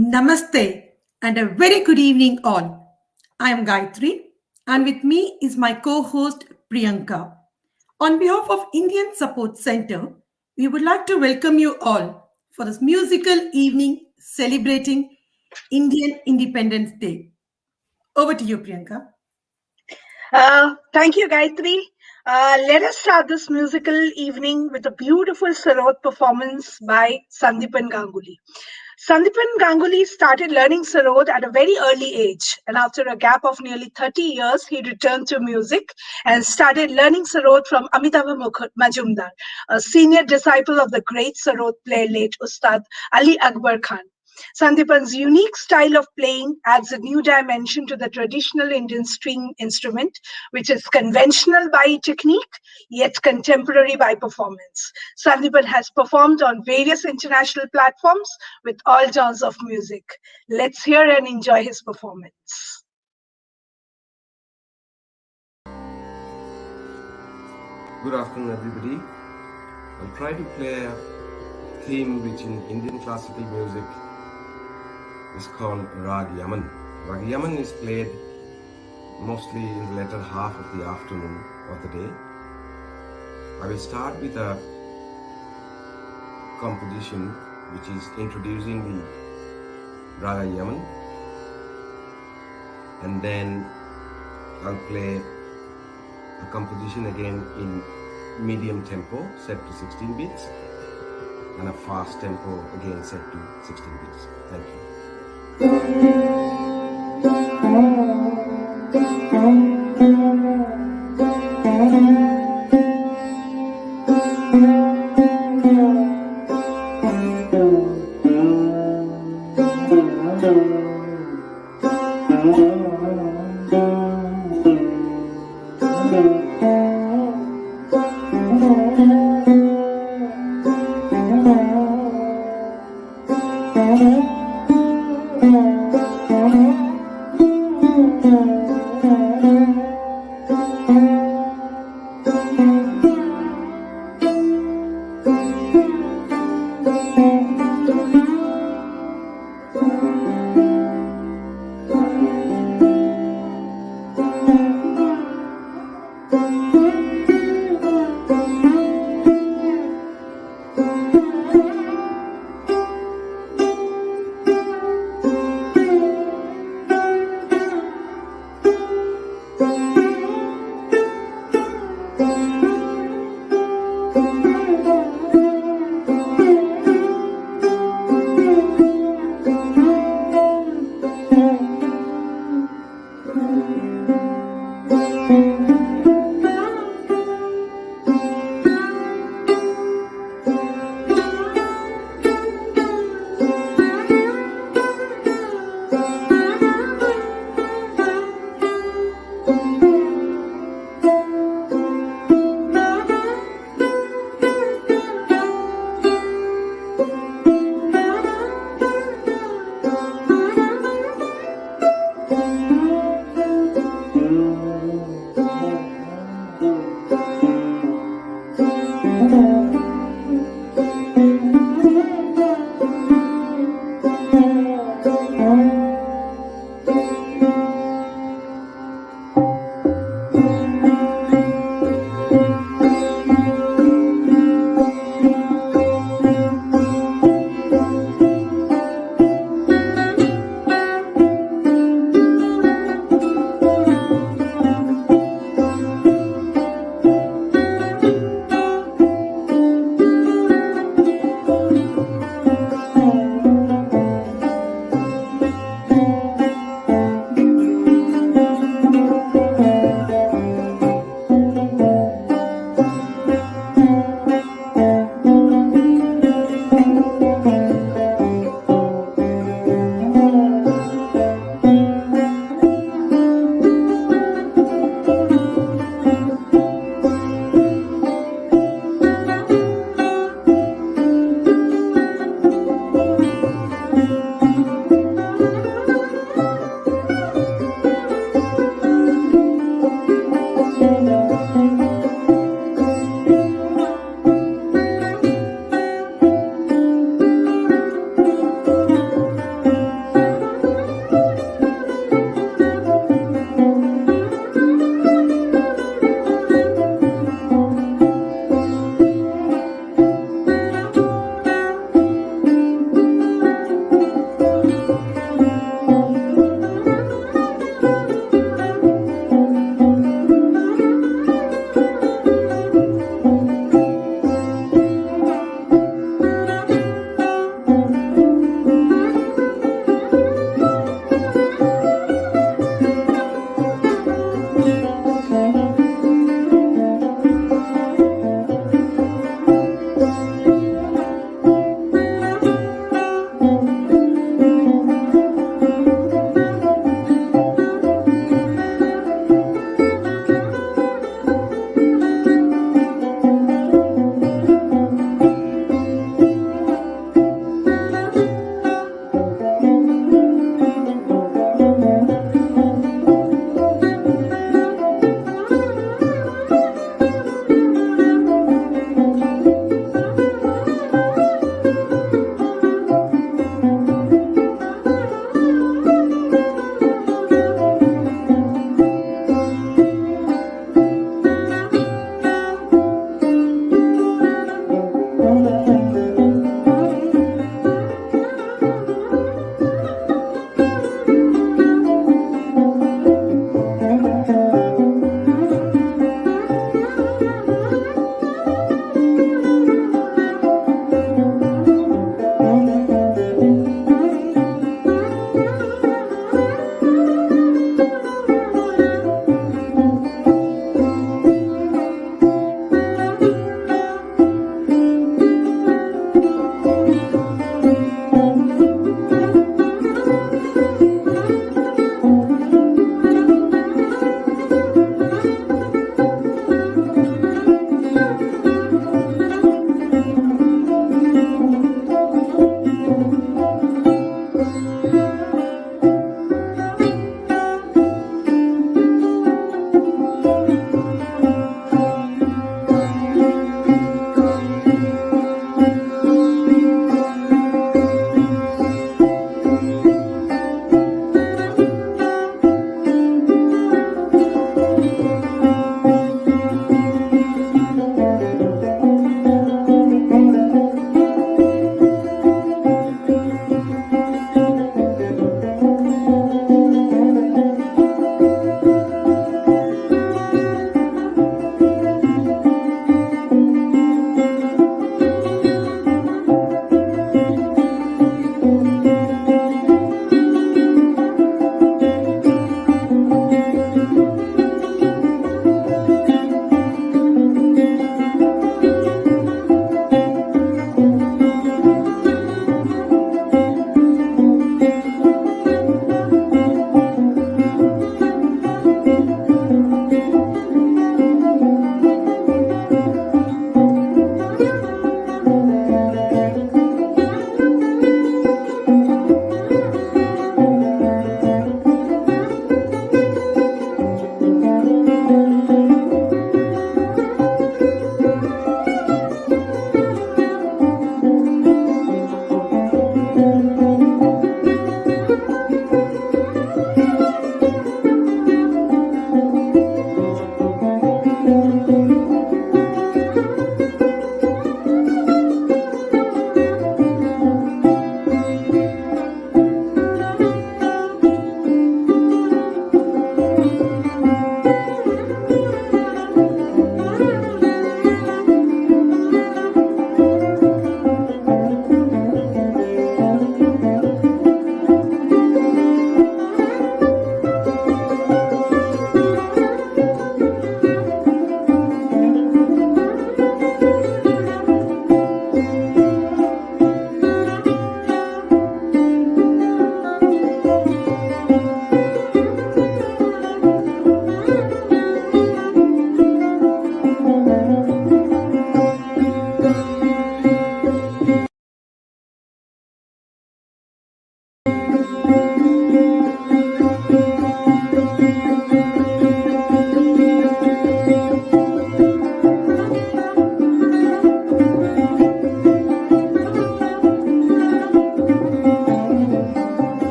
Namaste and a very good evening, all. I am Gayatri, and with me is my co host Priyanka. On behalf of Indian Support Center, we would like to welcome you all for this musical evening celebrating Indian Independence Day. Over to you, Priyanka. Thank you, Gayatri. Let us start this musical evening with a beautiful sarod performance by Sandipan Ganguly. Sandipan Ganguly started learning sarod at a very early age, and after a gap of nearly 30 years, he returned to music and started learning sarod from Amitabh Majumdar, a senior disciple of the great sarod player late Ustad Ali Akbar Khan. Sandipan's unique style of playing adds a new dimension to the traditional Indian string instrument, which is conventional by technique yet contemporary by performance. Sandipan has performed on various international platforms with all genres of music. Let's hear and enjoy his performance. Good afternoon, everybody. I'll try to play a theme which in Indian classical music is called Rag Yaman. Rag Yaman is played mostly in the latter half of the afternoon of the day. I will start with a composition which is introducing the Raga Yaman, and then I'll play a composition again in medium tempo set to 16 beats and a fast tempo again set to 16 beats. Thank you.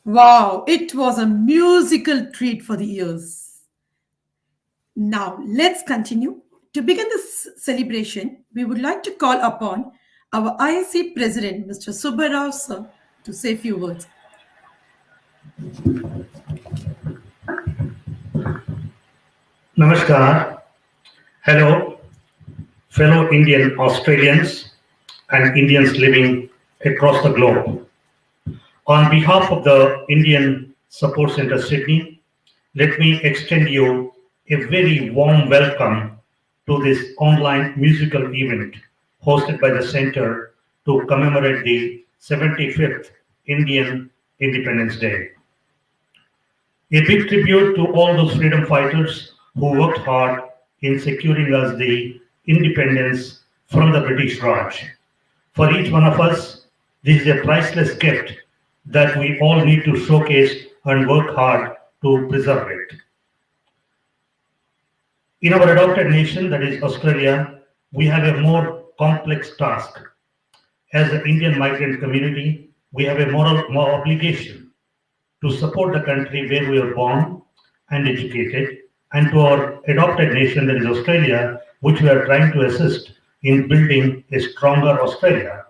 Wow, it was a musical treat for the ears. Now, let's continue. To begin this celebration, we would like to call upon our ISC President, Mr. Subbarao sir, to say a few words. Namaskar. Hello, fellow Indian Australians and Indians living across the globe. On behalf of the Indian Support Center Sydney, let me extend you a very warm welcome to this online musical event hosted by the Center to commemorate the 75th Indian Independence Day. A big tribute to all those freedom fighters who worked hard in securing us the independence from the British Raj. For each one of us, this is a priceless gift that we all need to showcase and work hard to preserve it. In our adopted nation, that is Australia, we have a more complex task. As the Indian migrant community, we have a moral obligation to support the country where we were born and educated, and to our adopted nation, that is Australia, which we are trying to assist in building a stronger Australia.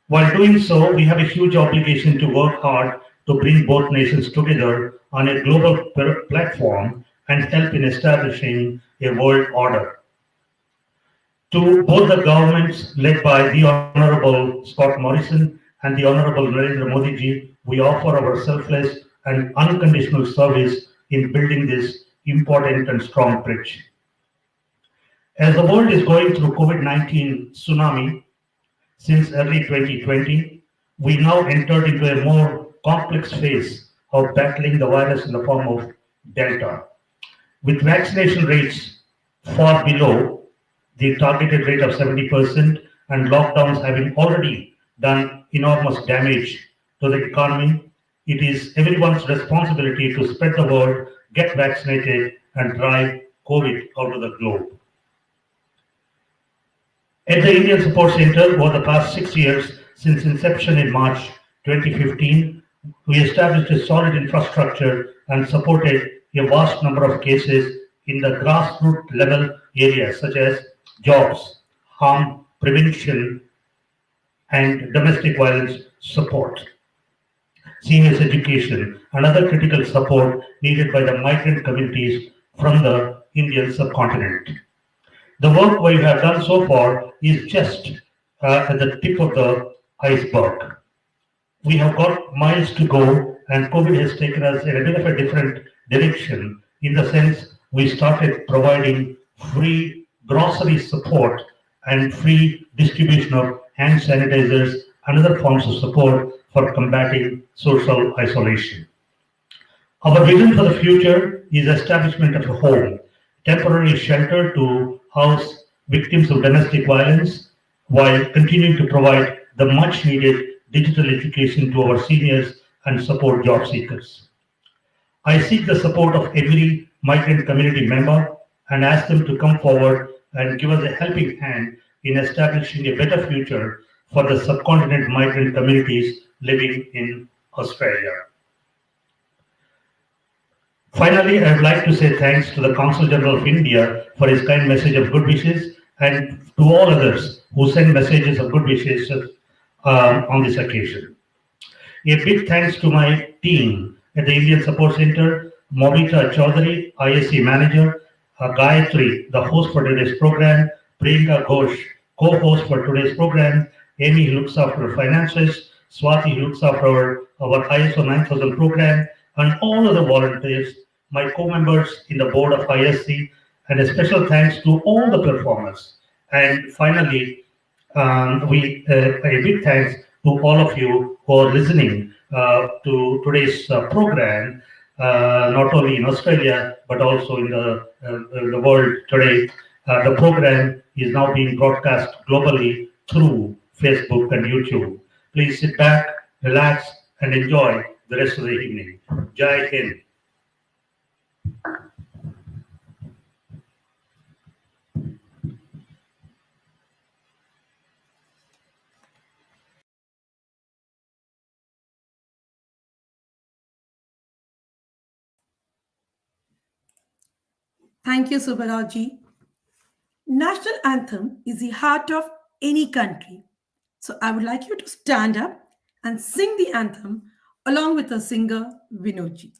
While doing so, we have a huge obligation to work hard to bring both nations together on a global platform and help in establishing a world order. To both the governments led by the Honorable Scott Morrison and the Honorable Narendra Modi ji, we offer our selfless and unconditional service in building this important and strong bridge. As the world is going through COVID-19 tsunami since early 2020, we now entered into a more complex phase of battling the virus in the form of Delta. With vaccination rates far below the targeted rate of 70% and lockdowns having already done enormous damage to the economy, it is everyone's responsibility to spread the word, get vaccinated, and drive COVID out of the globe. At the Indian Support Center, over the past 6 years, since inception in March 2015, we established a solid infrastructure and supported a vast number of cases in the grassroots level areas such as jobs, harm prevention, and domestic violence support, seniors education, and other critical support needed by the migrant communities from the Indian subcontinent. The work we have done so far is just at the tip of the iceberg. We have got miles to go, and COVID has taken us in a bit of a different direction in the sense we started providing free grocery support and free distribution of hand sanitizers and other forms of support for combating social isolation. Our vision for the future is establishment of a home, temporary shelter to house victims of domestic violence while continuing to provide the much needed digital education to our seniors and support job seekers. I seek the support of every migrant community member and ask them to come forward and give us a helping hand in establishing a better future for the subcontinent migrant communities living in Australia. Finally, I would like to say thanks to the Consul General of India for his kind message of good wishes and to all others who send messages of good wishes on this occasion. A big thanks to my team at the Indian Support Center, Mobita Chaudhary, ISC Manager, Gayatri, the host for today's program, Priyanka Ghosh, co-host for today's program, Amy who looks after finances, Swati who looks after our ISO 9000 program, and all other volunteers, my co-members in the board of ISC, and a special thanks to all the performers. And finally, a big thanks to all of you who are listening to today's program, not only in Australia but also in the world today. The program is now being broadcast globally through Facebook and YouTube. Please sit back, relax, and enjoy the rest of the evening. Jai Hind. Thank you, Subaraji. National anthem is the heart of any country. So I would like you to stand up and sing the anthem along with the singer Vinodji.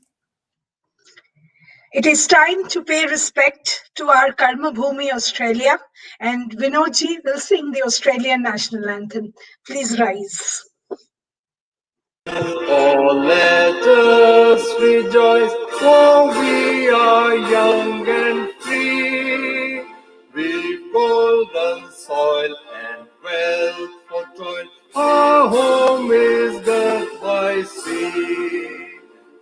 It is time to pay respect to our Karma Bhumi Australia, and Vinodji will sing the Australian national anthem. Please rise. Oh, let us rejoice, for we are young and free. We've golden soil and wealth for toil. Our home is the by sea.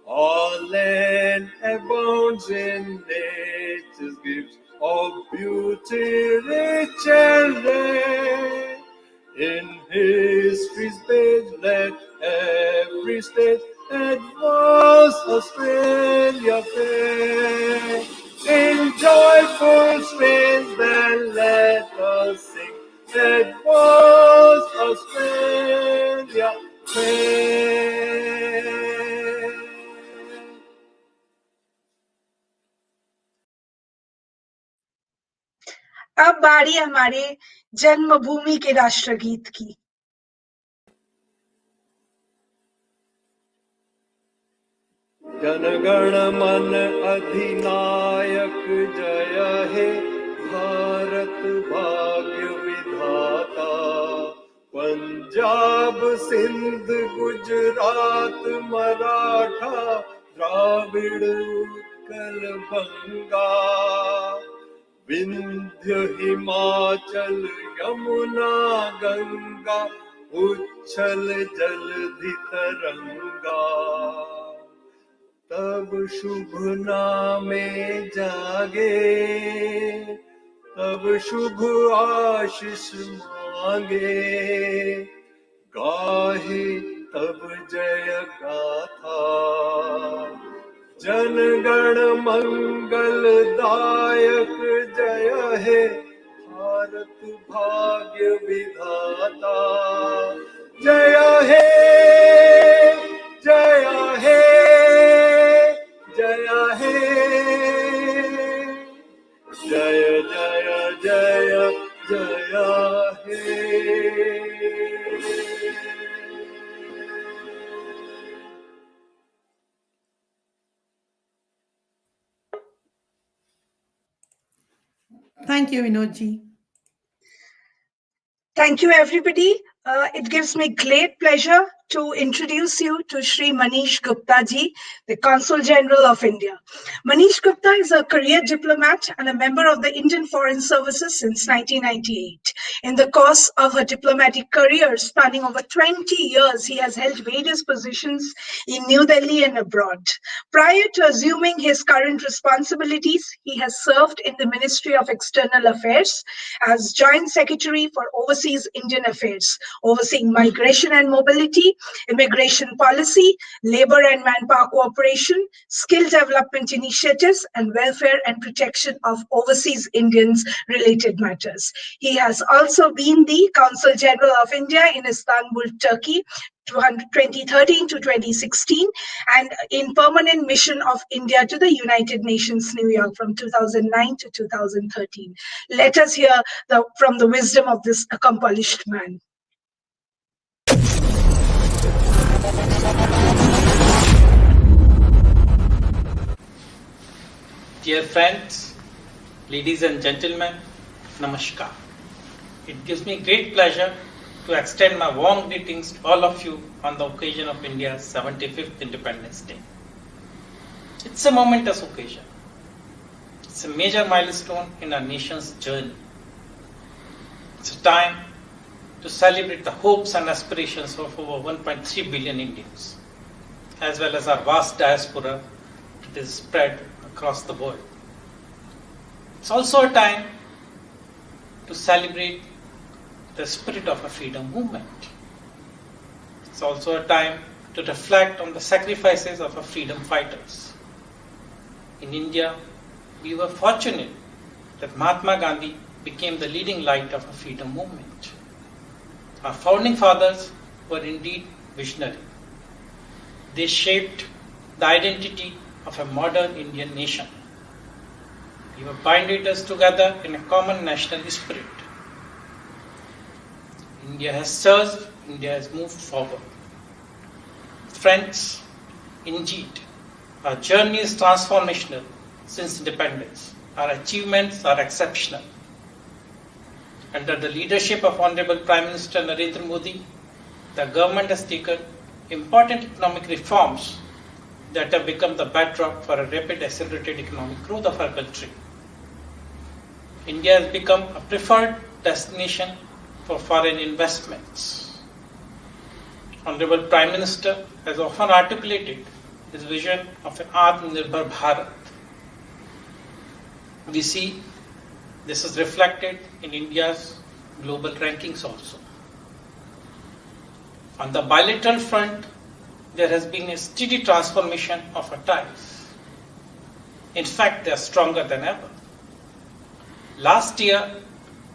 Our land abounds in nature's gifts of beauty, rich and rare. In history's page, let every state advance Australia fair. In joyful strains, then let us sing, advance Australia fair. अब बारी हमारे जन्मभूमि के राष्ट्रगीत की। जनगण मन अधिनायक जय हे, भारत भाग्य विधाता। पंजाब सिंध गुजरात मराठा, द्राविड़ उत्कल बंगा। विंध्य हिमाचल यमुना गंगा, उच्छल जलधि तरंगा। तब शुभ नामे जागे, तब शुभ आशीष मांगे। गाहे तब जय गाथा, जनगण मंगल दायक जय हे, भारत भाग्य विधाता। जय हे, जय हे, जय हे, जय जय जय जय हे। Thank you, Vinodji. Thank you, everybody. It gives me great pleasure to introduce you to Shri Manish Gupta ji, the Consul General of India. Manish Gupta is a career diplomat and a member of the Indian Foreign Services since 1998. In the course of a diplomatic career spanning over 20 years, he has held various positions in New Delhi and abroad. Prior to assuming his current responsibilities, he has served in the Ministry of External Affairs as Joint Secretary for Overseas Indian Affairs, overseeing migration and mobility, immigration policy, labor and manpower cooperation, skill development initiatives, and welfare and protection of overseas Indians related matters. He has also been the Consul General of India in Istanbul, Turkey, 2013 to 2016, and in permanent mission of India to the United Nations, New York, from 2009 to 2013. Let us hear from the wisdom of this accomplished man. Dear friends, ladies and gentlemen, Namaskar. It gives me great pleasure to extend my warm greetings to all of you on the occasion of India's 75th Independence Day. It's a momentous occasion. It's a major milestone in our nation's journey. It's a time to celebrate the hopes and aspirations of over 1.3 billion Indians, as well as our vast diaspora that is spread across the world. It's also a time to celebrate the spirit of a freedom movement. It's also a time to reflect on the sacrifices of our freedom fighters. In India, we were fortunate that Mahatma Gandhi became the leading light of a freedom movement. Our founding fathers were indeed visionary. They shaped the identity of a modern Indian nation. You have binded us together in a common national spirit. India has surged, India has moved forward. Friends, indeed, our journey is transformational since independence. Our achievements are exceptional. Under the leadership of Honorable Prime Minister Narendra Modi, the government has taken important economic reforms that have become the bedrock for a rapid accelerated economic growth of our country. India has become a preferred destination for foreign investments. Honorable Prime Minister has often articulated his vision of an Atmanirbhar Bharat. We see this is reflected in India's global rankings also. On the bilateral front, there has been a steady transformation of our ties. In fact, they are stronger than ever. Last year,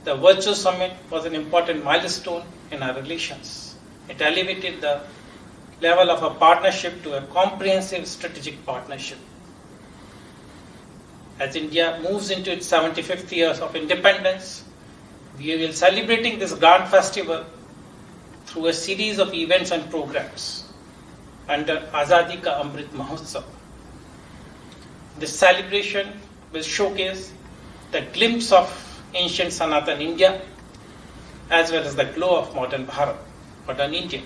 the Virtual Summit was an important milestone in our relations. It elevated the level of our partnership to a comprehensive strategic partnership. As India moves into its 75th year of independence, we will be celebrating this grand festival through a series of events and programs under Azadi Ka Amrit Mahotsav. This celebration will showcase the glimpse of ancient Sanatan India as well as the glow of modern Bharat, modern India.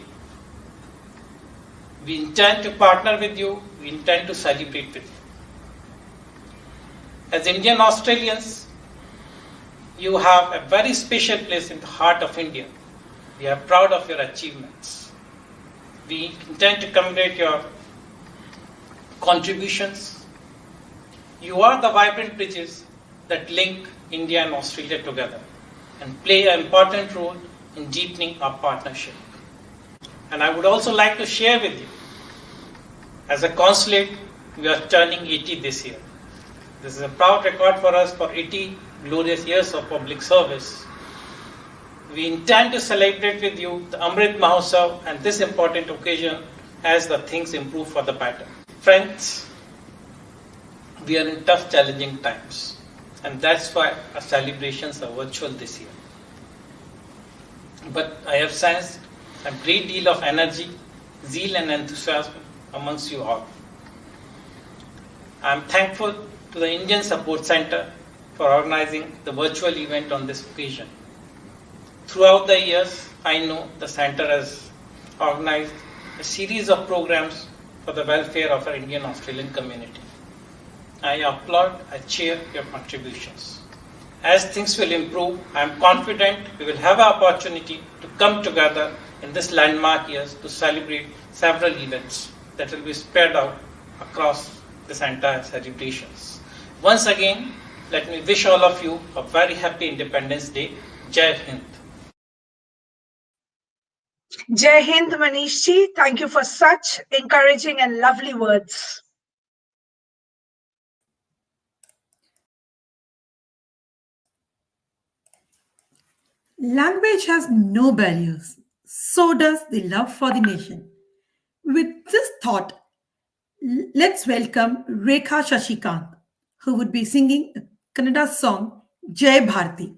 We intend to partner with you, we intend to celebrate with you. As Indian Australians, you have a very special place in the heart of India. We are proud of your achievements. We intend to commemorate your contributions. You are the vibrant bridges that link India and Australia together and play an important role in deepening our partnership. And I would also like to share with you, as a consulate, we are turning 80 this year. This is a proud record for us for 80 glorious years of public service. We intend to celebrate with you the Amrit Mahotsav and this important occasion as the things improve for the better. Friends, we are in tough, challenging times, and that's why our celebrations are virtual this year. But I have sensed a great deal of energy, zeal and enthusiasm amongst you all. I am thankful to the Indian Support Center for organizing the virtual event on this occasion. Throughout the years, I know the center has organized a series of programs for the welfare of our Indian Australian community. I applaud, I cheer your contributions. As things will improve, I am confident we will have an opportunity to come together in this landmark years to celebrate several events that will be spread out across this entire celebrations. Once again, let me wish all of you a very happy Independence Day. Jai Hind. Jai Hind, Manish ji. Thank you for such encouraging and lovely words. Language has no barriers. So does the love for the nation. With this thought, let's welcome Rekha Shashikant, who would be singing a Kannada song, Jai Bharti.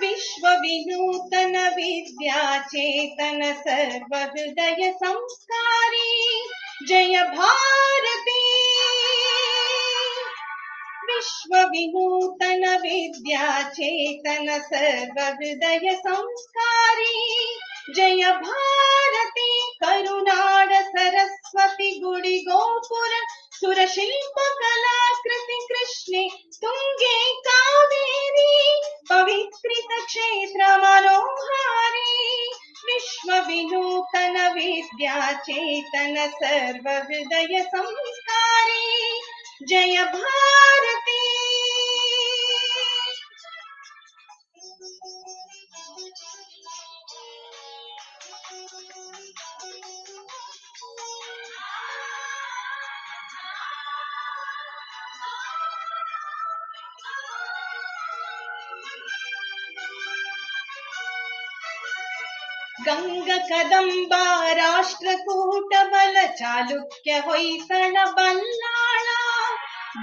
विश्वविनूतन विद्याचेतन सर्वहृदय संस्कारी जय भारती विश्वविनूतन विद्याचेतन सर्वहृदय संस्कारी जय भारती करुणाड सरस्वती गुडी गोपुर सुरशिल्प कलाकृति कृष्णे तुंगे कावेरी पवित्रित क्षेत्र मनोहारी विश्व विनूतन विद्या चेतन सर्व हृदय संस्कारी जय भारती ಗಂಗ ಕದಂಬ ರಾಷ್ಟ್ರಕೂಟ ಬಲ ಚಾಲುಕ್ಯ ಹೊಯ್ಸಳ ಬಲ್ಲಾಳ.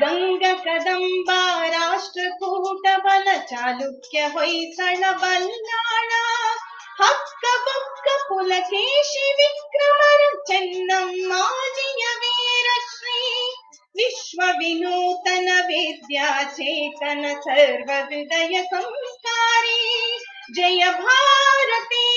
ಗಂಗ ಕದಂಬ ರಾಷ್ಟ್ರಕೂಟ ಬಲ ಚಾಲುಕ್ಯ ಹೊಯ್ಸಳ ಬಲ್ಲಾಳ. ಹಕ್ಕ ಬೊಕ್ಕ ಪುಲಕೇಶಿ ವಿಕ್ರಮರ ಚೆನ್ನಮ್ಮಾಜಿಯ ವೀರಶ್ರೀ. ವಿಶ್ವ ವಿನೂತನ ವಿದ್ಯಾಚೇತನ ಸರ್ವ ಹೃದಯ ಸಂಸ್ಕಾರಿ. ಜಯ ಭಾರತಿ.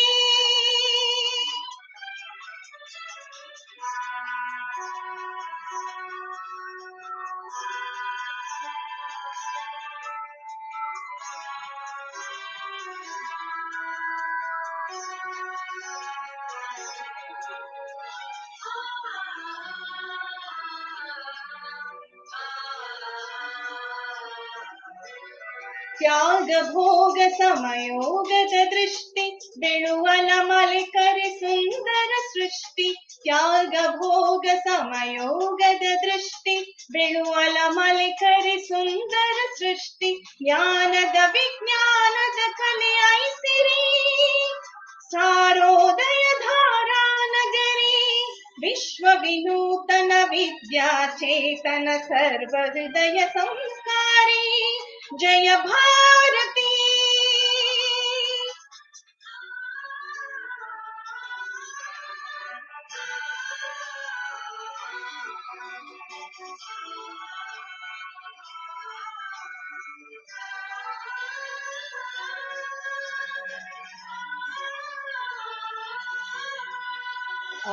ತ್ಯಾಗ ಭೋಗ ಸಮಯೋಗದ ದೃಷ್ಟಿ ಬೆಳುವಲ ಮಲಿಕರಿ ಸುಂದರ ಸೃಷ್ಟಿ. ತ್ಯಾಗ ಭೋಗ ಸಮಯೋಗದ ದೃಷ್ಟಿ ಬೆಳುವಲ ಮಲಿಕರಿ ಸುಂದರ ಸೃಷ್ಟಿ. ಜ್ಞಾನದ ವಿಜ್ಞಾನದ ಕಲೆ ಐಸಿರಿ ಸಾರೋದಯ ಧಾರಾ ನಗರಿ. ವಿಶ್ವ ವಿನೂತನ ವಿದ್ಯಾಚೇತನ ಸರ್ವ ಹೃದಯ ಸಂಸ್ಕಾರಿ. ಜಯ ಭಾರತಿ.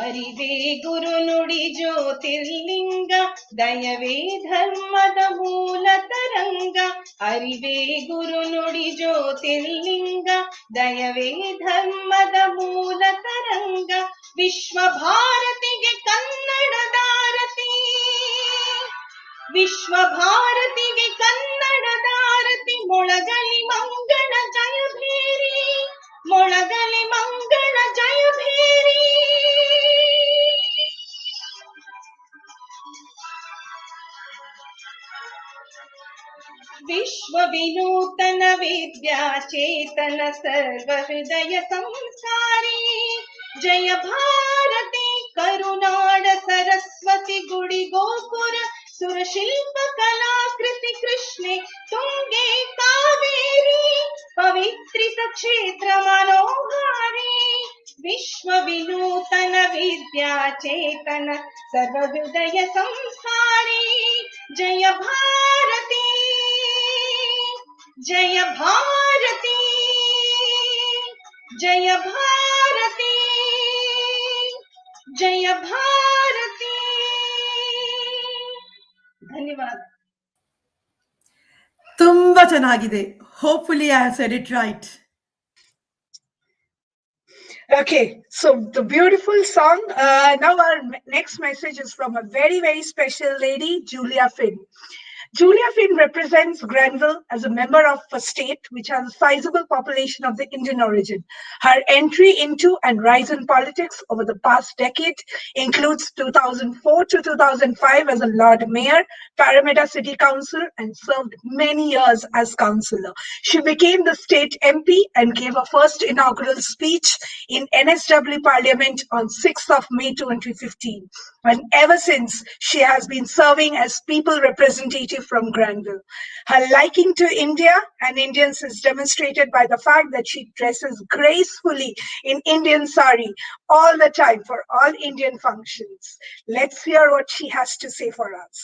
ಅರಿವೇ ಗುರು ನುಡಿ ಜ್ಯೋತಿರ್ಲಿಂಗ ದಯವೇ ಧರ್ಮದ ಮೂಲ ತರಂಗ. ಅರಿವೇ ಗುರು ನುಡಿ ಜ್ಯೋತಿರ್ಲಿಂಗ ದಯವೇ ಧರ್ಮದ ಮೂಲ ತರಂಗ. ವಿಶ್ವ ಭಾರತಿಗೆ ಕನ್ನಡದಾರತಿ. ವಿಶ್ವ ಭಾರತಿಗೆ ಕನ್ನಡದಾರತಿ. ಮೊಳಗಲಿ ಮಂಗಳ ಜಯ ಭೇರಿ. ಮೊಳಗಲಿ ಮಂಗಳ ಜಯ ಭೇರಿ. ವಿಶ್ವ ವಿನೂತನ ವಿದ್ಯಾಚೇತನ ಸರ್ವ ಹೃದಯ ಸಂಸ್ಕಾರಿ. ಜಯ ಭಾರತಿ. ಕರುನಾಡ ಸರಸ್ವತಿ ಗುಡಿ ಗೋಪುರ ಸುರಶಿಲ್ಪ ಕಲಾಕೃತಿ ಕೃಷ್ಣೆ ತುಂಗೆ ಕಾವೇರಿ. ಪವಿತ್ರಿತ ಕ್ಷೇತ್ರ ಮನೋಹಾರಿ. ವಿಶ್ವ ವಿನೂತನ ವಿದ್ಯಾಚೇತನ ಸರ್ವ ಹೃದಯ ಸಂಸ್ಕಾರಿ. ಜಯ ಭಾರತಿ. ಜಯ ಭಾರತಿ. ಜಯ ಭಾರತಿ. ಜಯ ಭಾರತಿ. ಧನ್ಯವಾದ. ತುಂಬಾ ಚೆನ್ನಾಗಿದೆ. Hopefully I have said it right. Okay, so the beautiful song. Now our next message is from a very, very special lady, Julia Finn. Julia Finn represents Granville as a member of a state which has a sizable population of the Indian origin. Her entry into and rise in politics over the past decade includes 2004 to 2005 as a Lord Mayor, Parramatta City Council, and served many years as councillor. She became the state MP and gave her first inaugural speech in NSW Parliament on 6th of May 2015. And ever since, she has been serving as people representative from Granville. Her liking to India and Indians is demonstrated by the fact that she dresses gracefully in Indian sari all the time for all Indian functions. Let's hear what she has to say for us.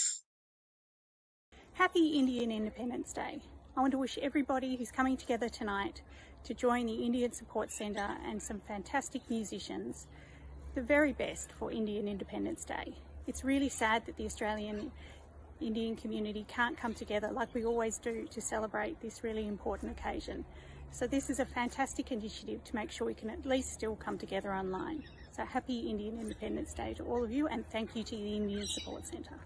Happy Indian Independence Day. I want to wish everybody who's coming together tonight to join the Indian Support Centre and some fantastic musicians the very best for Indian Independence Day. It's really sad that the Australian Indian community can't come together like we always do to celebrate this really important occasion. So this is a fantastic initiative to make sure we can at least still come together online. So happy Indian Independence Day to all of you, and thank you to the Indian Support Centre.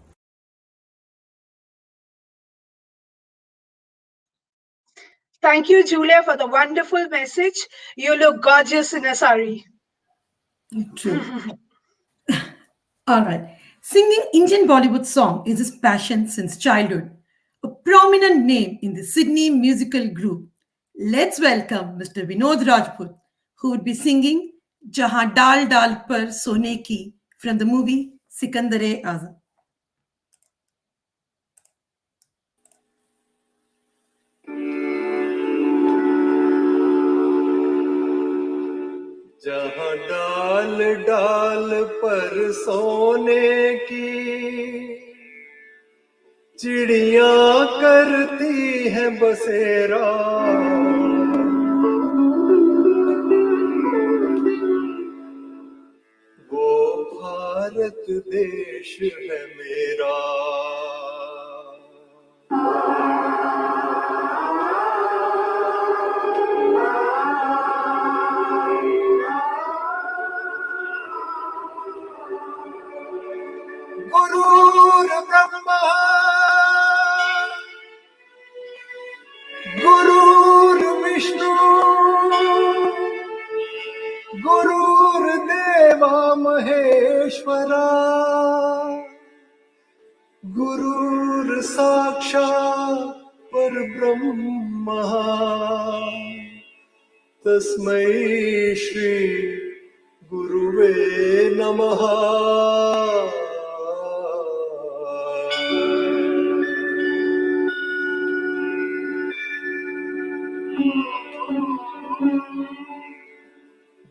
Thank you, Julia, for the wonderful message. You look gorgeous in a sari. True. All right. Singing Indian Bollywood song is his passion since childhood. A prominent name in the Sydney musical group. Let's welcome Mr. Vinod Rajput, who would be singing Jahan Dal Dal Par Sone Ki from the movie Sikandar-e Azam. जहाँ डाल डाल पर सोने की चिड़िया करती है बसेरा, वो भारत देश है मेरा। गुरुर ब्रह्मा गुरुर विष्णु गुरुर्देवा महेश्वरा, गुरुर साक्षात् परब्रह्म तस्मै श्री गुरुवे नमः।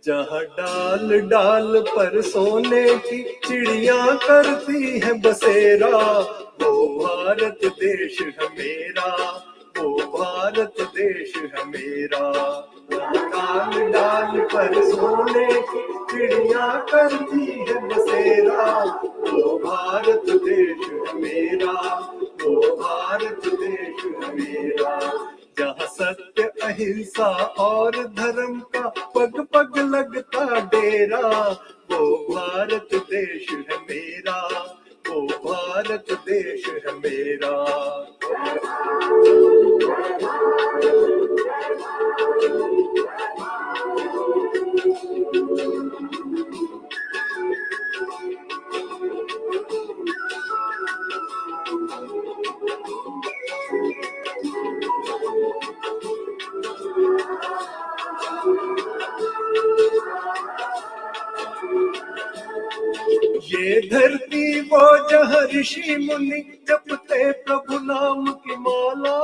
जहाँ डाल डाल पर सोने की चिड़िया करती है बसेरा, वो भारत देश है मेरा, वो भारत देश है मेरा। डाल डाल पर सोने की चिड़िया करती है बसेरा, वो भारत देश है मेरा, वो भारत देश है मेरा। जहाँ सत्य अहिंसा और धर्म का पग पग लगता डेरा, वो भारत देश है मेरा, वो भारत देश है मेरा। ये धरती वो जहाँ ऋषि मुनि जपते प्रभु नाम की माला,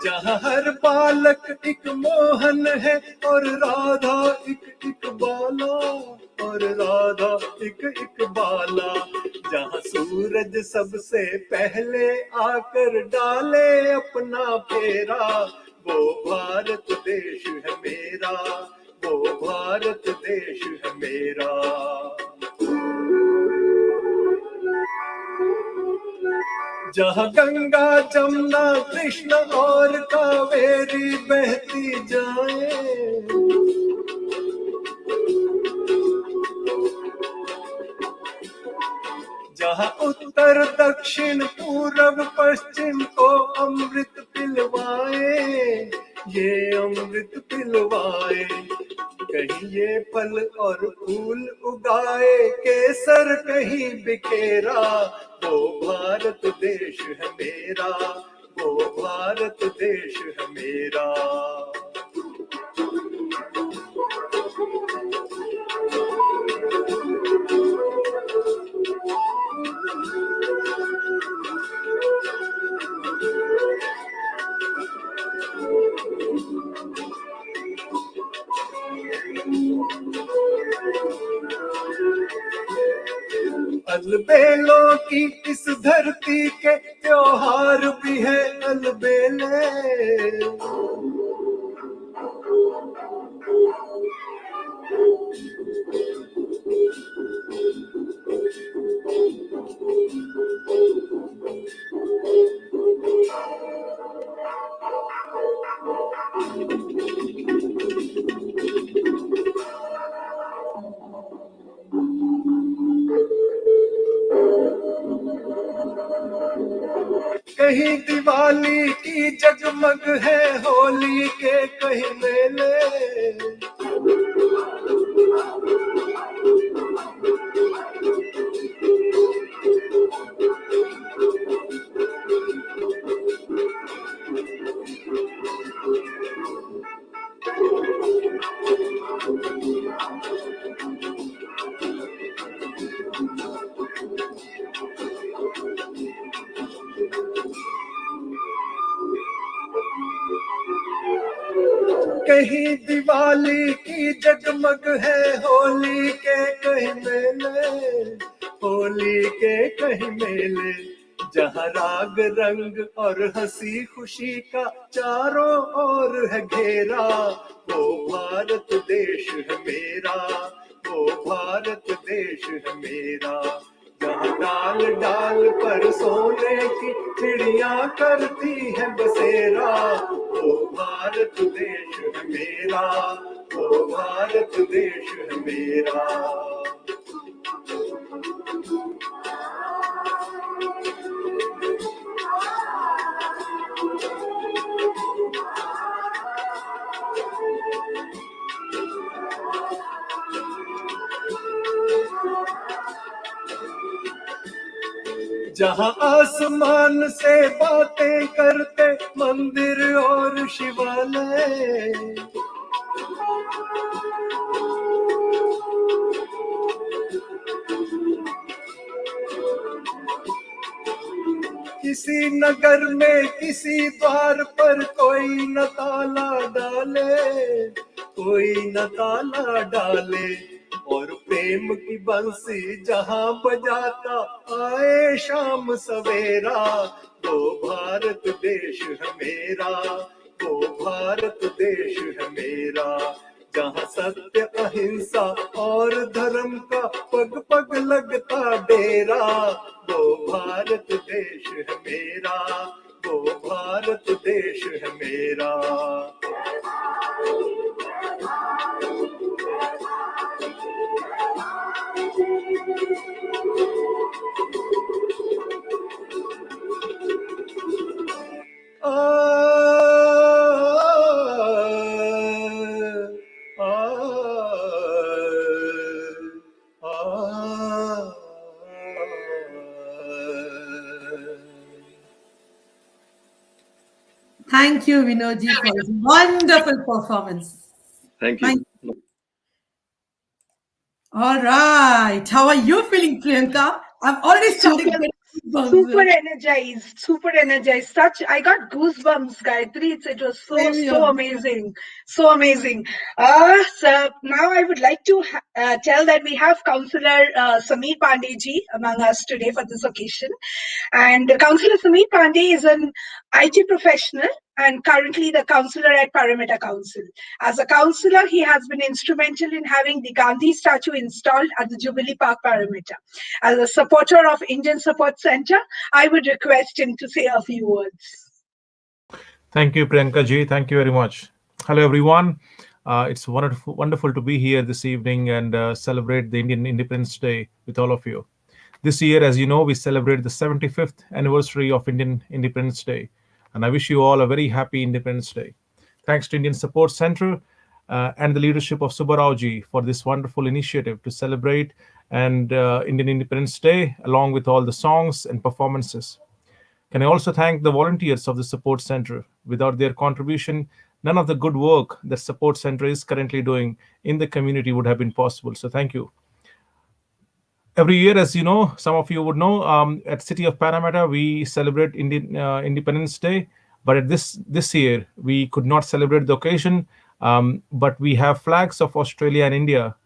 जहाँ हर बालक एक मोहन है और राधा एक बाला, और राधा एक बाला। जहाँ सूरज सबसे पहले आकर डाले अपना फेरा, वो भारत देश है मेरा, वो भारत देश है मेरा। जहाँ गंगा जमुना कृष्ण और कावेरी बहती जाए, जहाँ उत्तर दक्षिण पूरब पश्चिम को अमृत पिलवाए, ये अमृत पिलवाए। कहीं ये फल और फूल उगाए, केसर कहीं बिखेरा, वो भारत देश है मेरा, वो भारत देश है मेरा। अलबेलों की इस धरती के त्योहार भी है अलबेले, कहीं दिवाली की जगमग है होली के कहीं मेले कहीं दिवाली की जगमग है होली के कहीं मेले होली के कहीं मेले जहाँ राग रंग और हंसी खुशी का चारों ओर है घेरा वो भारत देश है मेरा वो भारत देश है मेरा जहाँ डाल डाल पर सोने की चिड़िया करती है बसेरा वो भारत देश है मेरा वो भारत देश है मेरा जहाँ आसमान से बातें करते मंदिर और शिवालय किसी नगर में किसी द्वार पर कोई न ताला डाले कोई न ताला डाले और प्रेम की बंसी जहाँ बजाता आए शाम सवेरा वो भारत देश है मेरा वो भारत देश है मेरा जहाँ सत्य अहिंसा और धर्म का पग पग लगता डेरा वो भारत देश है मेरा वो भारत देश है मेरा Thank you, Vinodji, for this wonderful performance. Thank you. All right. How are you feeling, Priyanka? I'm already starting to get goosebumps. Super energized. I got goosebumps, Gayatri. It was so amazing, so amazing. So now I would like to tell that we have Councillor Sameer Pandey ji among us today for this occasion, and Councillor Sameer Pandey is an IT professional and currently the councillor at Parramatta Council. As a councillor, he has been instrumental in having the Gandhi statue installed at the Jubilee Park, Parramatta. As a supporter of Indian Support Centre, I would request him to say a few words. Thank you, Priyanka ji. Thank you very much. Hello, everyone. It's wonderful to be here this evening and celebrate the Indian Independence Day with all of you. This year, as you know, we celebrate the 75th anniversary of Indian Independence Day. And I wish you all a very happy Independence Day. Thanks to Indian Support Centre and the leadership of Subbarao ji for this wonderful initiative to celebrate Indian Independence Day along with all the songs and performances. Can I also thank the volunteers of the Support Center? Without their contribution, none of the good work that Support Center is currently doing in the community would have been possible. So thank you. Every year, as you know, some of you would know, at City of Parramatta, we celebrate Independence Day. But at this year, we could not celebrate the occasion. But we have flags of Australia and India,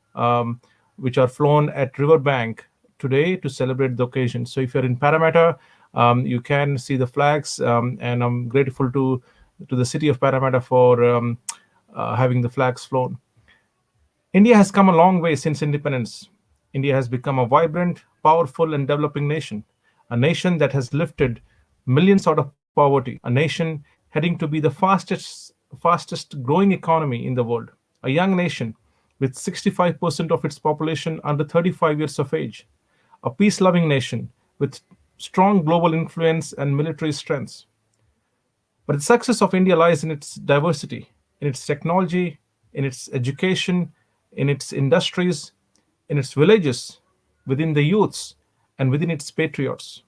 which are flown at Riverbank today to celebrate the occasion. So if you're in Parramatta, you can see the flags, and I'm grateful to the City of Parramatta for having the flags flown. India has come a long way since independence. India has become a vibrant, powerful, and developing nation, a nation that has lifted millions out of poverty, a nation heading to be the fastest growing economy in the world, a young nation with 65% of its population under 35 years of age, a peace-loving nation with strong global influence and military strengths. But the success of India lies in its diversity, in its technology, in its education, in its industries, in its villages, within the youths, and within its patriots.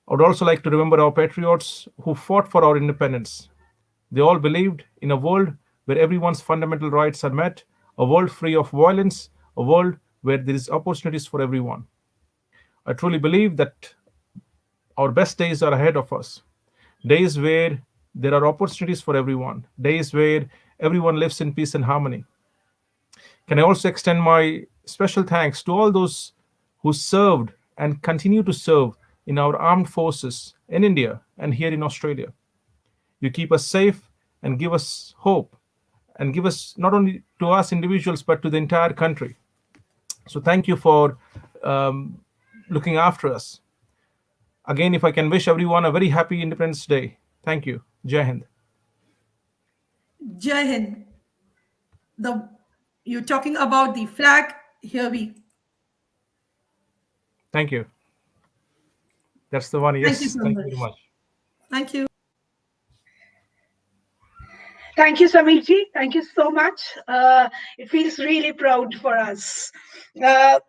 I would also like to remember our patriots who fought for our independence. They all believed in a world where everyone's fundamental rights are met, a world free of violence, a world where there is opportunities for everyone. I truly believe that our best days are ahead of us. Days where there are opportunities for everyone, days where everyone lives in peace and harmony. Can I also extend my special thanks to all those who served and continue to serve in our armed forces in India and here in Australia. You keep us safe and give us hope and give us not only to us individuals but to the entire country. So thank you for looking after us. Again, if I can wish everyone a very happy Independence Day. Thank you. Jai Hind. Jai Hind. You're talking about the flag. Here we. Thank you. That's the one. Thank you Yes. so Thank you much. very much. Thank you. Thank you, Samirji. Thank you so much. It feels really proud for us. Now,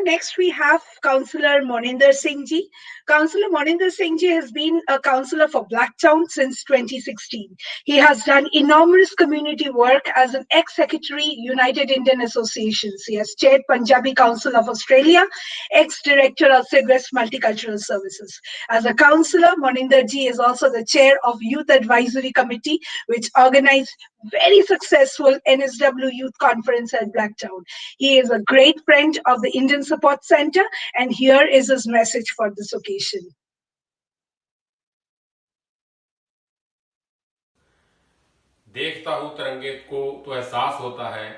next we have Councillor Moninder Singh ji. Councillor Moninder Singh ji has been a councillor for Blacktown since 2016. He has done enormous community work as an ex-secretary, United Indian Associations. He has chaired Punjabi Council of Australia, ex-director of Sidwest Multicultural Services. As a councillor, Moninder ji is also the chair of Youth Advisory Committee, which organized very successful NSW Youth Conference at Blacktown. He is a great friend of the Indian Support Center, and here is his message for this occasion. देखता हूँ तरंगेत को तो एहसास होता है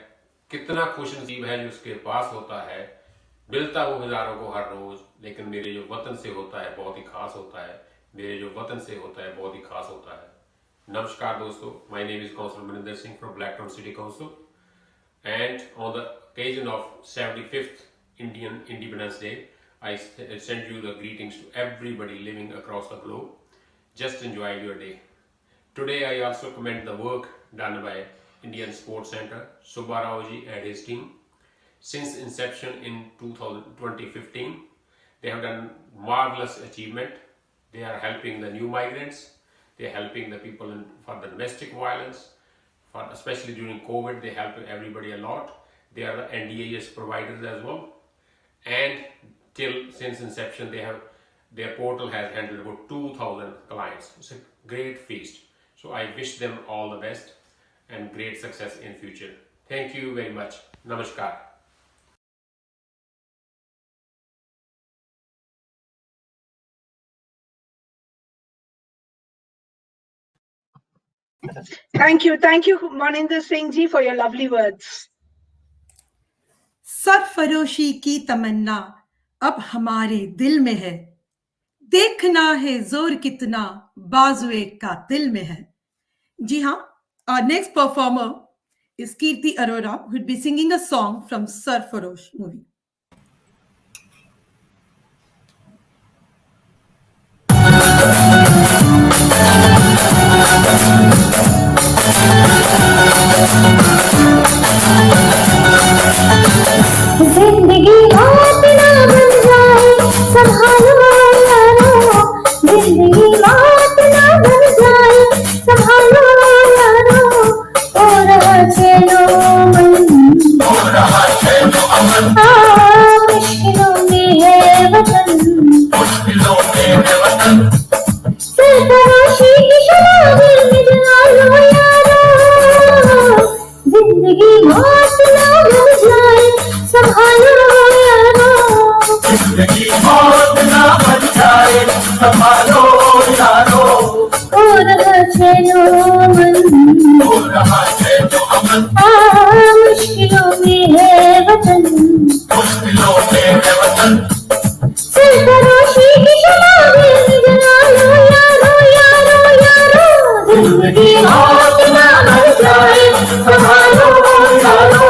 कितना खुश नसीब है जो उसके पास होता है मिलता वो हजारों को हर रोज लेकिन मेरे जो वतन से होता है बहुत ही खास होता है मेरे जो वतन से होता है बहुत ही खास होता है Namaskar dosto, my name is Councillor Maninder Singh from Blacktown City Council and on the occasion of 75th Indian Independence Day, I send you the greetings to everybody living across the globe. Just enjoy your day. Today I also commend the work done by Indian Sports Center, Subba Rao ji and his team. Since inception in 2015, they have done marvelous achievement. They are helping the new migrants. They are helping the people for the domestic violence, especially during COVID. They help everybody a lot. They are the NDAS providers as well. And since inception, their portal has handled about 2,000 clients. It's a great feast. So I wish them all the best and great success in future. Thank you very much. Namaskar. Thank you, Maninder Singh ji, for your lovely words. सरफरोशी की तमन्ना अब हमारे दिल में है देखना है जोर कितना बाजुए का दिल में है जी हाँ our next performer is Kirti Arora who will be singing a song from Sarfarosh movie. जिंदगी बात ना बन जाए संभालो यारो जिंदगी बात ना बन जाए संभालो यारो और चलो मन और चलो अमन मुश्किलों में है वतन मुश्किलों में है वतन सरफरोशी की शराबी में जला लो यारो जिंदगी बात ना बन जाए संभालो यारो जिंदगी मौत ना बन जाए संभालो यारो और चलो मन और चलो अमन मुश्किलों में है वतन मुश्किलों में है वतन सरफरोशी की शराबी में जला लो यारो यारो यारो जिंदगी मौत ना बन जाए संभालो यारो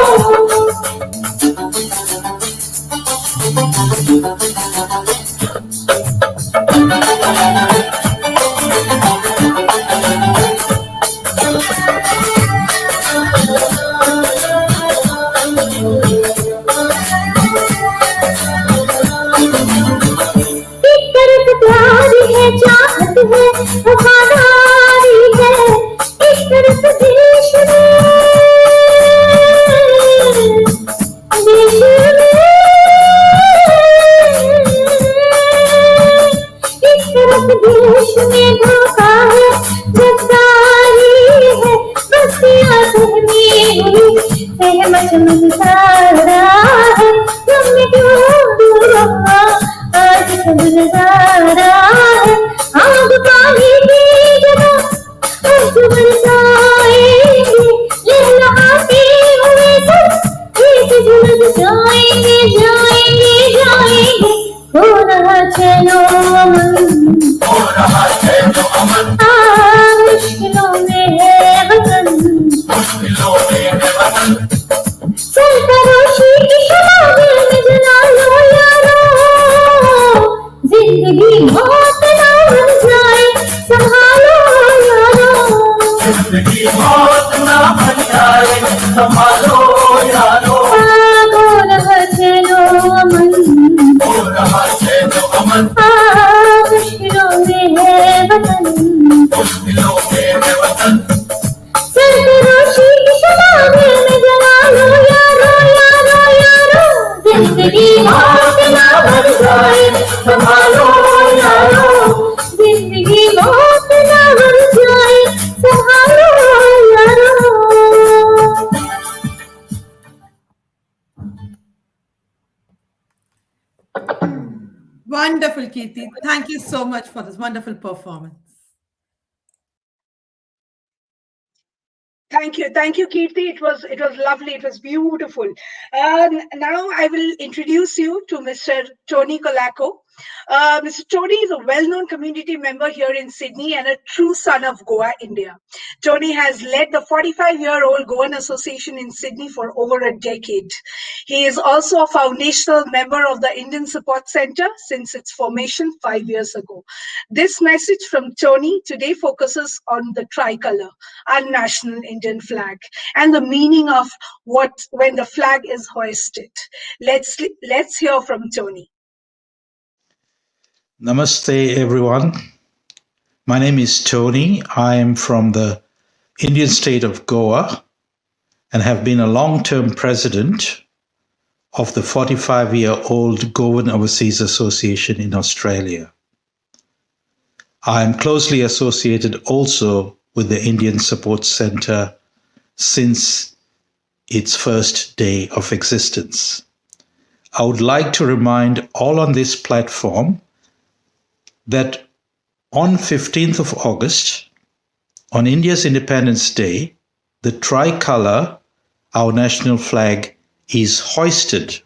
संभालो यारो बोल चलो अमन बोल चलो अमन मुश्किलों में है वतन मुश्किलों में है वतन सरफरोशी की शराबे में जला लो यारो यारो यारो जिंदगी मौत ना बन जाए संभालो यारो जिंदगी मौत ना बन जाए संभालो यारो Wonderful, Kirti. Thank you so much for this wonderful performance. Thank you, Kirti. It was lovely. It was beautiful. Now I will introduce you to Mr. Tony Colacco. Mr. Tony is a well-known community member here in Sydney and a true son of Goa, India. Tony has led the 45-year-old Goan Association in Sydney for over a decade. He is also a foundational member of the Indian Support Centre since its formation 5 years ago. This message from Tony today focuses on the tricolour, our national Indian flag, and the meaning of what when the flag is hoisted. Let's hear from Tony. Namaste, everyone. My name is Tony. I am from the Indian state of Goa and have been a long-term president of the 45-year-old Goan Overseas Association in Australia. I am closely associated also with the Indian Support Centre since its first day of existence. I would like to remind all on this platform that on 15th of August, on India's Independence Day, the tricolour, our national flag, is hoisted.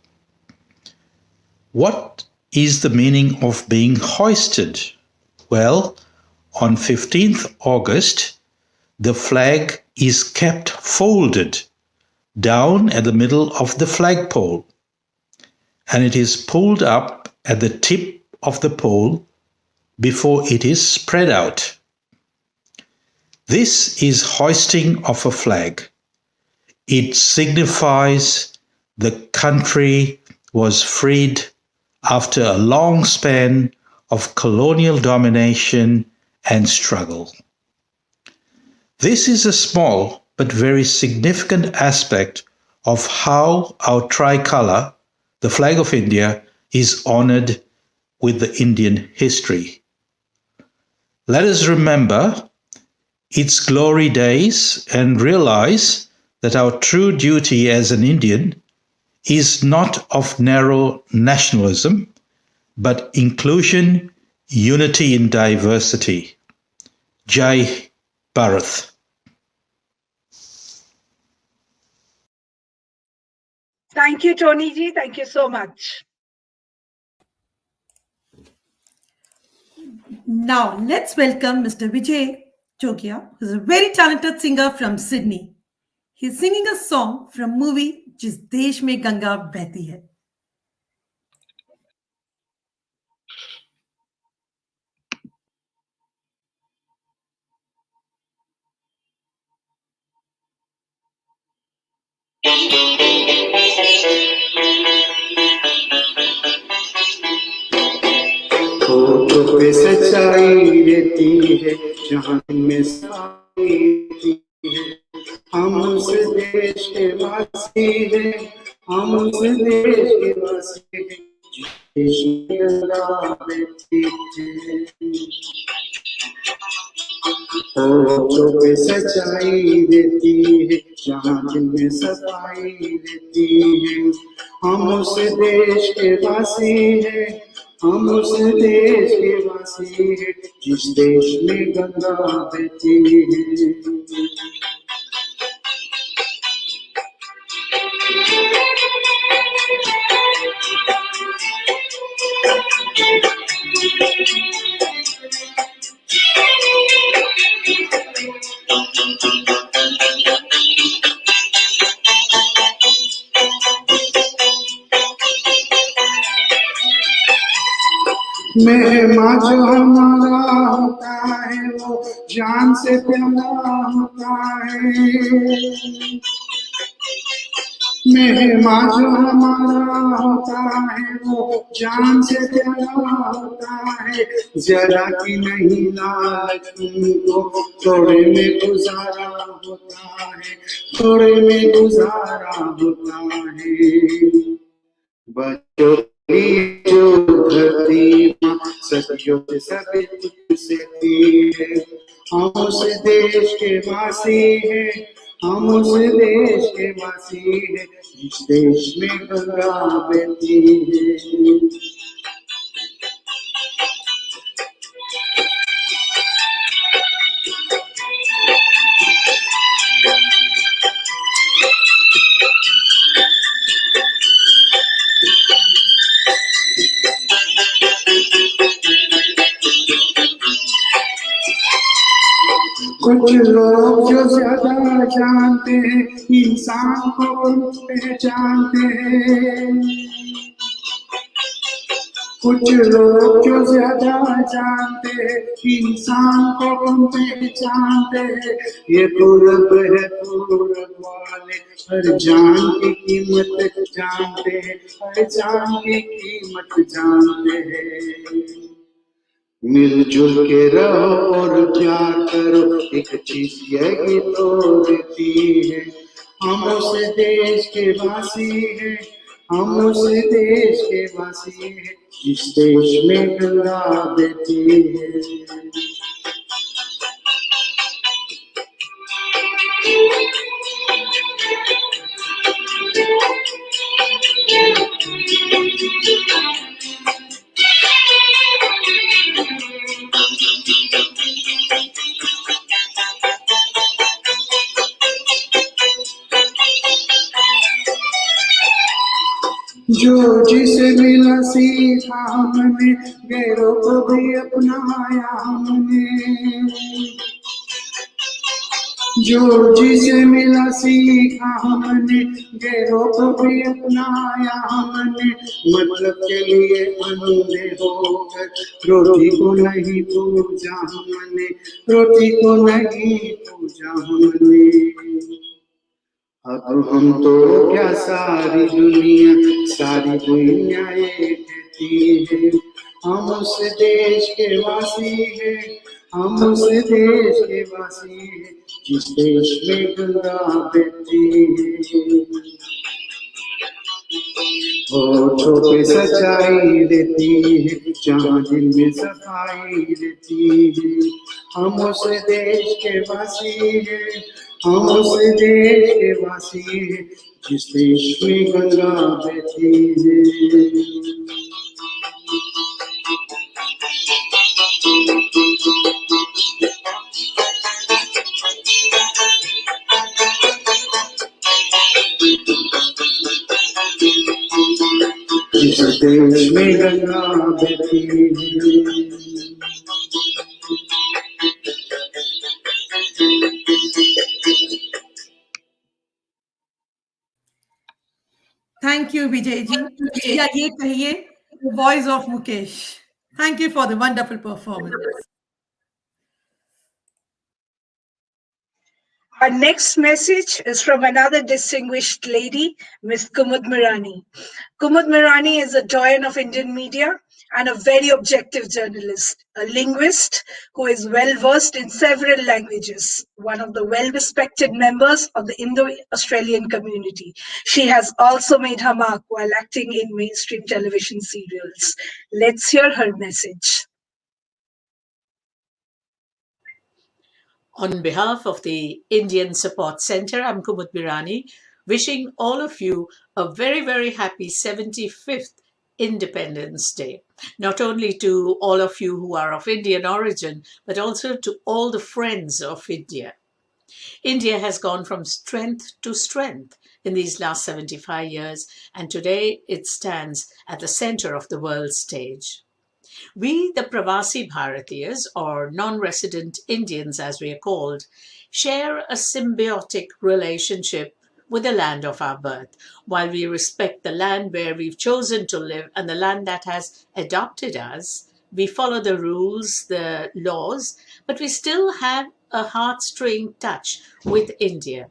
What is the meaning of being hoisted? Well, on 15th August, the flag is kept folded down at the middle of the flagpole, and it is pulled up at the tip of the pole before it is spread out. This is hoisting of a flag. It signifies the country was freed after a long span of colonial domination and struggle. This is a small but very significant aspect of how our tricolour, the flag of India, is honoured with the Indian history. Let us remember its glory days and realize that our true duty as an Indian is not of narrow nationalism, but inclusion, unity in diversity. Jai Bharat. Thank you, Tony ji. Thank you so much. Now, let's welcome Mr. Vijay Jogia, who's a very talented singer from Sydney. He's singing a song from movie Jis Desh Mein Ganga Behti Hai. होठों पे सच्चाई रहती है जहाँ में सफाई रहती है हम उस देश के वासी हैं हम उस देश के वासी हैं देश में गंगा बहती है होठों पे सच्चाई रहती है जहाँ में सफाई रहती है हम उस देश के वासी हैं हम उस देश के वासी हैं जिस देश में गंगा बहती है मेहमा जो हमारा होता है वो जान से प्यारा होता है मेहमान जो हमारा होता है वो जान से प्यारा होता है, जरा की नहीं लालच तुमको थोड़े में गुजारा होता है, थोड़े में गुजारा होता है। बच्चों की जो धरती माँ सदियों से सभी कुछ से थी है, हम उस देश के वासी हैं, हम उस देश के वासी हैं, जिस देश में गंगा बहती है। कुछ लोग जो ज्यादा जानते हैं इंसान को पहचानते हैं, कुछ लोग जो ज्यादा जानते हैं इंसान को कम पहचानते हैं। ये पूरब है पूरब वाले हर जान की कीमत जानते हैं, हर जान की कीमत जानते हैं। मिलजुल के रहो और प्यार करो, एक चीज यही तो रहती है, हम उस देश के वासी हैं, हम उस देश के वासी हैं, जिस देश में गंगा बहती है। जो जिसे मिला सीखा हमने, गैरों को भी अपनाया हमने। जो जिसे मिला सीखा हमने, गैरों को भी अपनाया हमने। मतलब के लिए अंधे होकर रोटी को नहीं पूजा हमने, रोटी को नहीं पूजा हमने। अब हम तो क्या सारी दुनिया ये कहती है, हम उस देश के वासी हैं, हम उस देश के वासी हैं, जिस देश में गंगा बहती है। होठों पे सच्चाई रहती है, जहाँ दिल में सफाई रहती है, हम उस देश के वासी हैं, हम उस देश के वासी हैं, जिस देश में गंगा बहती है। जिस देश में गंगा बहती है। Thank you, Vijay ji. या ये कहिए the voice of Mukesh. Thank you for the wonderful performance. Our next message is from another distinguished lady, Ms. Kumud Mirani. Kumud Mirani is a doyen of Indian media and a very objective journalist, a linguist who is well versed in several languages, one of the well respected members of the Indo Australian community. She has also made her mark while acting in mainstream television serials. Let's hear her message. On behalf of the Indian Support Center, I'm Kumud Birani, wishing all of you a very, very happy 75th Independence Day. Not only to all of you who are of Indian origin, but also to all the friends of India. India has gone from strength to strength in these last 75 years, and today it stands at the center of the world stage. We, the Pravasi Bharatiyas, or non-resident Indians as we are called, share a symbiotic relationship with the land of our birth. While we respect the land where we've chosen to live and the land that has adopted us, we follow the rules, the laws, but we still have a heartstring touch with India.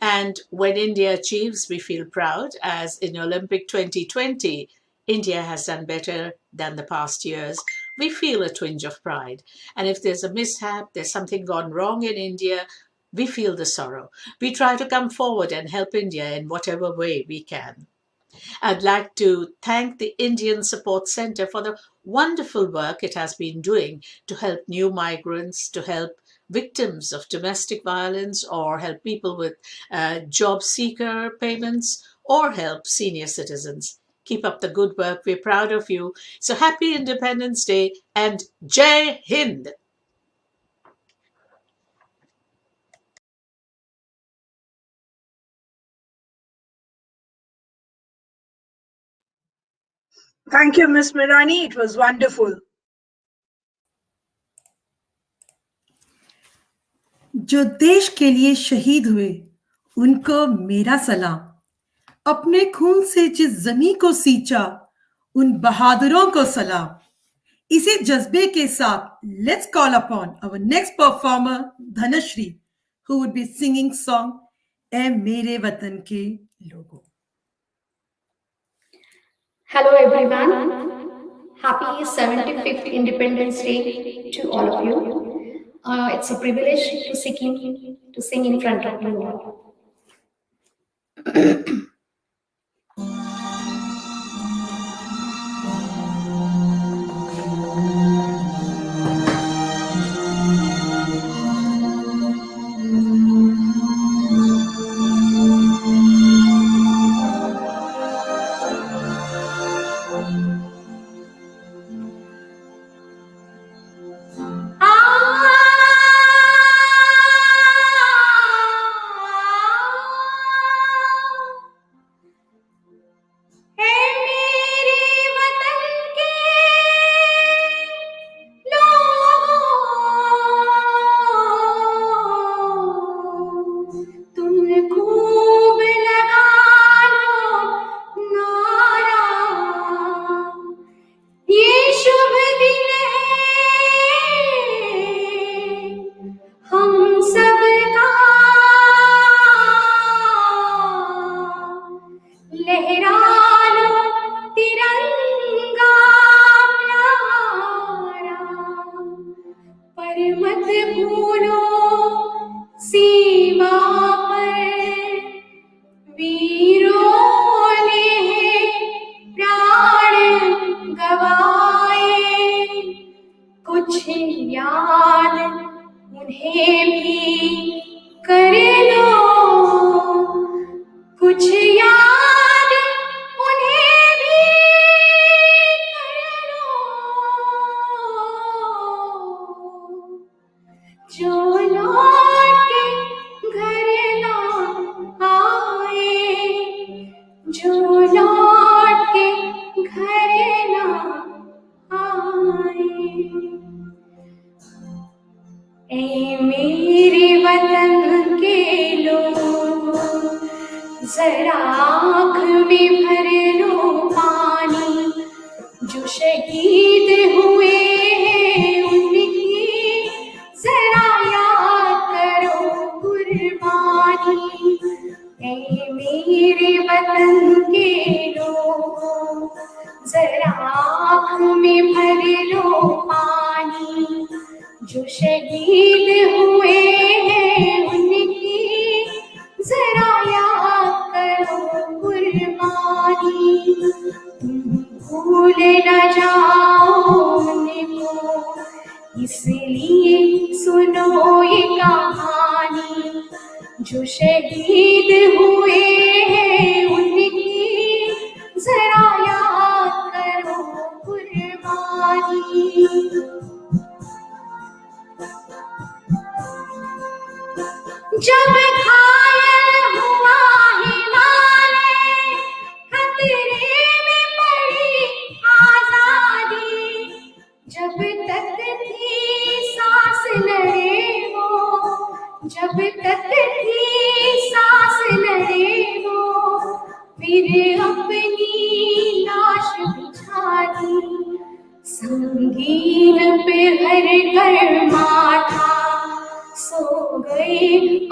And when India achieves, we feel proud, as in Olympic 2020, India has done better than the past years. We feel a twinge of pride. And if there's a mishap, there's something gone wrong in India, we feel the sorrow. We try to come forward and help India in whatever way we can. I'd like to thank the Indian Support Center for the wonderful work it has been doing to help new migrants, to help victims of domestic violence, or help people with job seeker payments, or help senior citizens. Keep up the good work. We're proud of you. So happy Independence Day and Jai Hind. Thank you, Miss Mirani. It was wonderful. जो देश के लिए शहीद हुए उनको मेरा सलाम, अपने खून से जिस जमी को सींचा उन बहादुरों को सलाम। इसी जज्बे के साथ let's call upon our next performer Dhanashree, who would be singing song ए मेरे वतन के लोगों। Hello everyone. Happy 75th Independence Day to all of you. It's a privilege to sing in front of you all.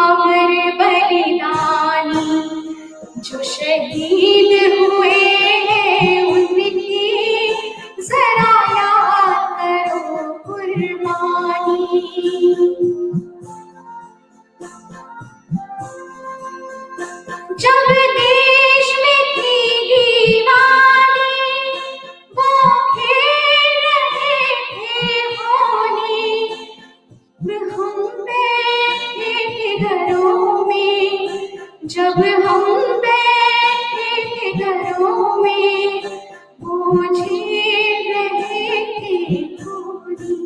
अमर बलिदान जब हम बैठे घरों में बोझे रहे थे पूरी,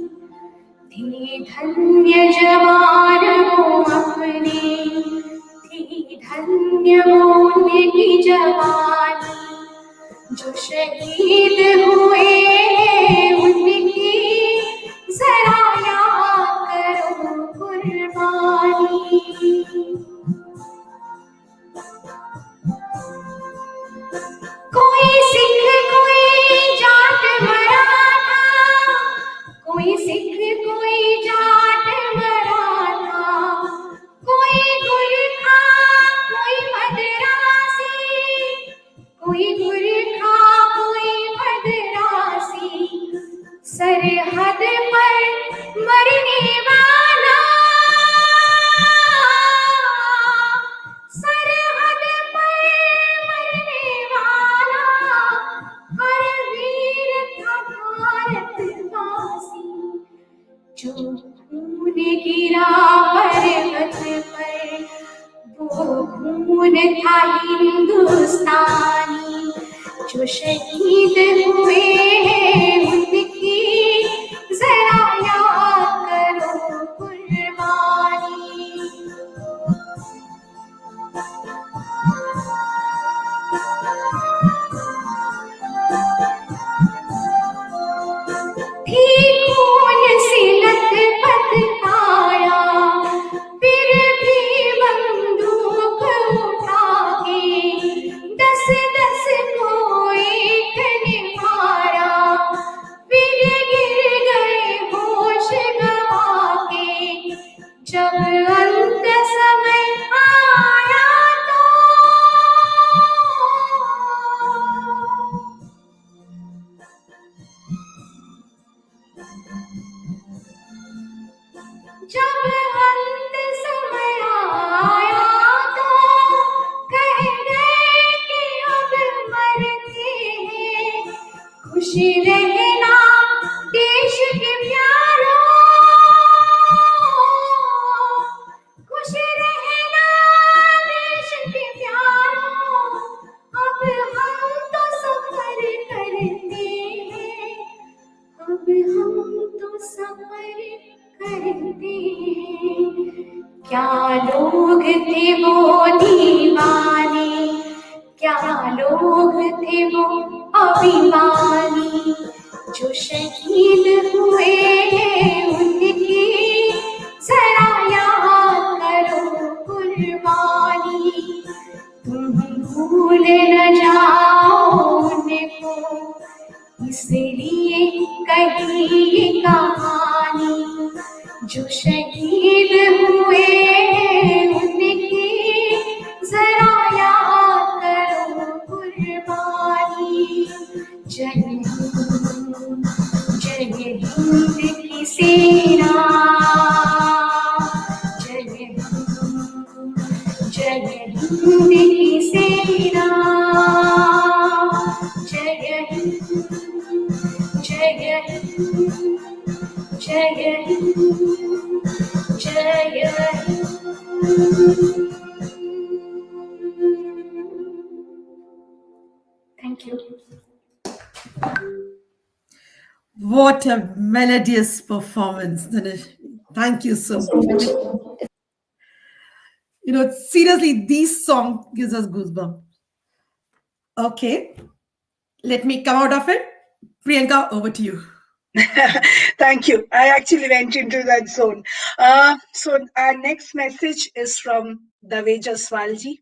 थी धन्य जवान वो अपने, थी धन्य वो उनकी जवानी, जो शहीद हुए उनकी जरा याद करो कुर्बानी। कोई सिख कोई जाट मराठा, कोई सिख कोई जाट मराठा, कोई गुरखा कोई मद्रासी, कोई गुरखा कोई मद्रासी, सरहद पर मरने वाला, सरहद पर मरने वाला, हर वीर था भारतवासी, जो खून गिरा पर्वत पर, वो खून था हिंदुस्तानी, जो शहीद हुए उनकी जरा याद करो कुर्बानी। थी खून से लथपथ काया, फिर भी बंदूक उठा के, 10-10 को एक ने मारा, फिर गिर गए होश गंवा के, जब अंत समय आया तो जब अंत समय आया तो कह गए कि अब मरते हैं, खुश रहना देश के प्यारों, खुश रहना देश के प्यारों, अब हम तो सफर करते हैं, अब हम तो सफर करते हैं। क्या लोग थे वो दीवाने, क्या लोग थे वो अभिमानी, जो शहीद हुए उनकी जरा याद करो कुर्बानी। तुम भूल न जाओ उनको, इसलिए कही ये कहानी, जो शहीद हुए उनकी जरा याद करो कुर्बानी। जय हिंद, जय हिंद की सेना, जय हिंद, जय हिंद की सेना, जय हिंद, जय हिंद, जय हिंद, जय Hind. Thank you. What a melodious performance, Dinesh. Thank you so much. You know, seriously, this song gives us goosebumps. Okay, let me come out of it. Priyanka, over to you. Thank you. I actually went into that zone. So our next message is from Dave Jaswalji.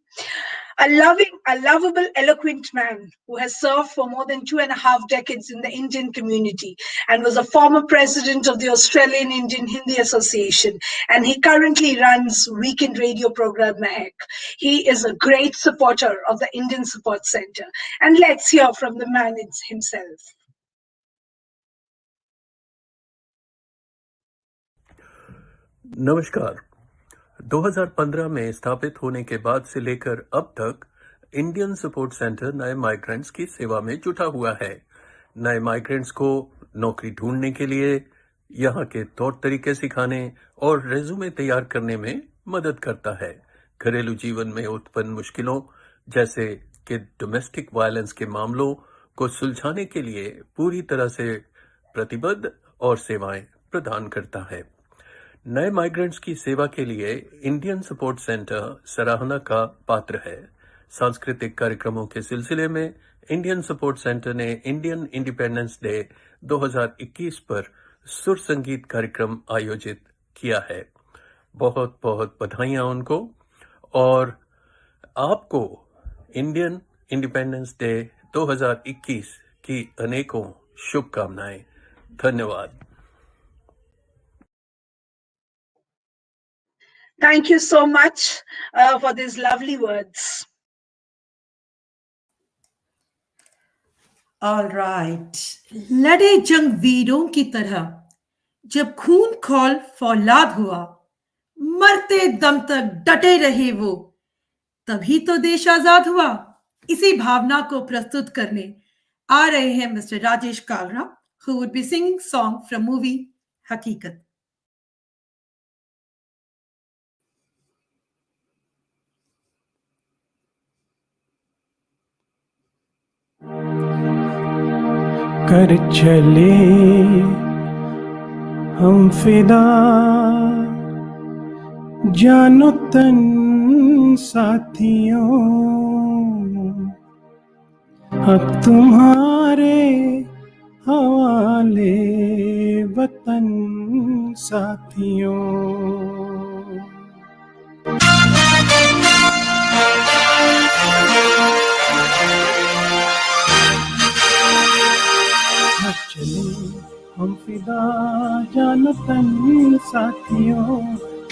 A lovable, eloquent man who has served for more than 2.5 decades in the Indian community and was a former president of the Australian Indian Hindi Association. And he currently runs weekend radio program Mehak. He is a great supporter of the Indian Support Center. And let's hear from the man himself. नमस्कार। 2015 में स्थापित होने के बाद से लेकर अब तक इंडियन सपोर्ट सेंटर नए माइग्रेंट्स की सेवा में जुटा हुआ है। नए माइग्रेंट्स को नौकरी ढूंढने के लिए, यहाँ के तौर तरीके सिखाने और रेज्यूमे तैयार करने में मदद करता है। घरेलू जीवन में उत्पन्न मुश्किलों जैसे कि डोमेस्टिक वायलेंस के मामलों को सुलझाने के लिए पूरी तरह से प्रतिबद्ध और सेवाएं प्रदान करता है। नए माइग्रेंट्स की सेवा के लिए इंडियन सपोर्ट सेंटर सराहना का पात्र है। सांस्कृतिक कार्यक्रमों के सिलसिले में इंडियन सपोर्ट सेंटर ने इंडियन इंडिपेंडेंस डे 2021 पर सुर संगीत कार्यक्रम आयोजित किया है। बहुत बहुत बधाइयां उनको और आपको इंडियन इंडिपेंडेंस डे 2021 की अनेकों शुभकामनाएं। धन्यवाद। Thank you so much for these lovely words. All right, लड़े जंग वीरों की तरह जब खून खौल फौलाद हुआ, मरते दम तक डटे रहे वो, तभी तो देश आजाद हुआ। इसी भावना को प्रस्तुत करने आ रहे हैं mister Rajesh Kalra, who would be singing song from movie हकीकत। कर चले हम फिदा जानो तन साथियों, अब तुम्हारे हवाले वतन साथियों। चले हम फिदा जानो तन साथियों,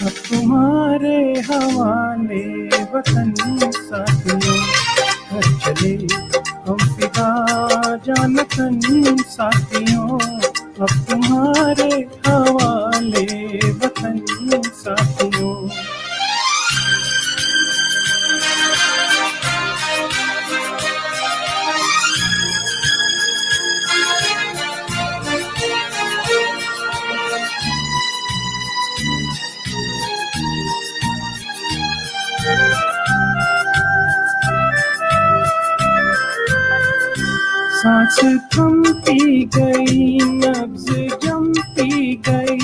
अब तुम्हारे हवाले वतन साथियों। चले हम फिदा जानो तन साथियों, अब तुम्हारे हवाले वतन साथियों। सांस थमती गई, नब्ज जमती गई,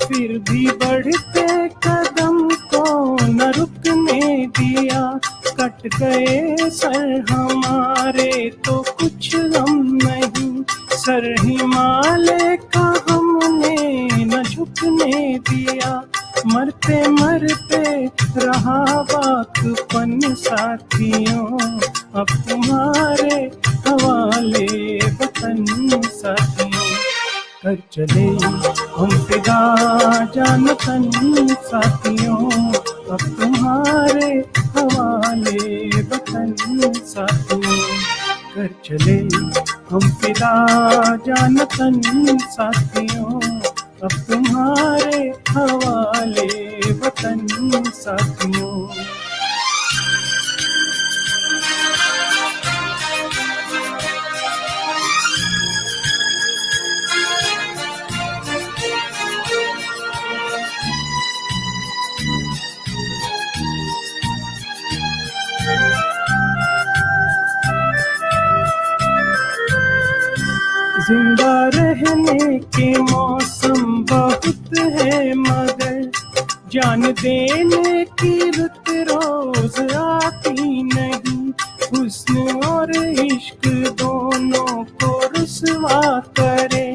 फिर भी बढ़ते कदम को न रुकने दिया। कट गए सर हमारे तो कुछ गम नहीं, सर हिमालय का हमने न झुकने दिया। मरते मरते रहा बाकपन साथियों, अब तुम्हारे हवाले वतन साथियों। कर चले हम फिदा जानो तन साथियों, अब तुम्हारे हवाले वतन साथियों। कर चले हम फिदा जानो तन साथियों, अब तुम्हारे हवाले वतन साथियों। जिंदा रहने के मौसम बहुत है, मगर जान देने की रुत रोज आती नहीं। हुस्न और इश्क दोनों को रुसवा करे,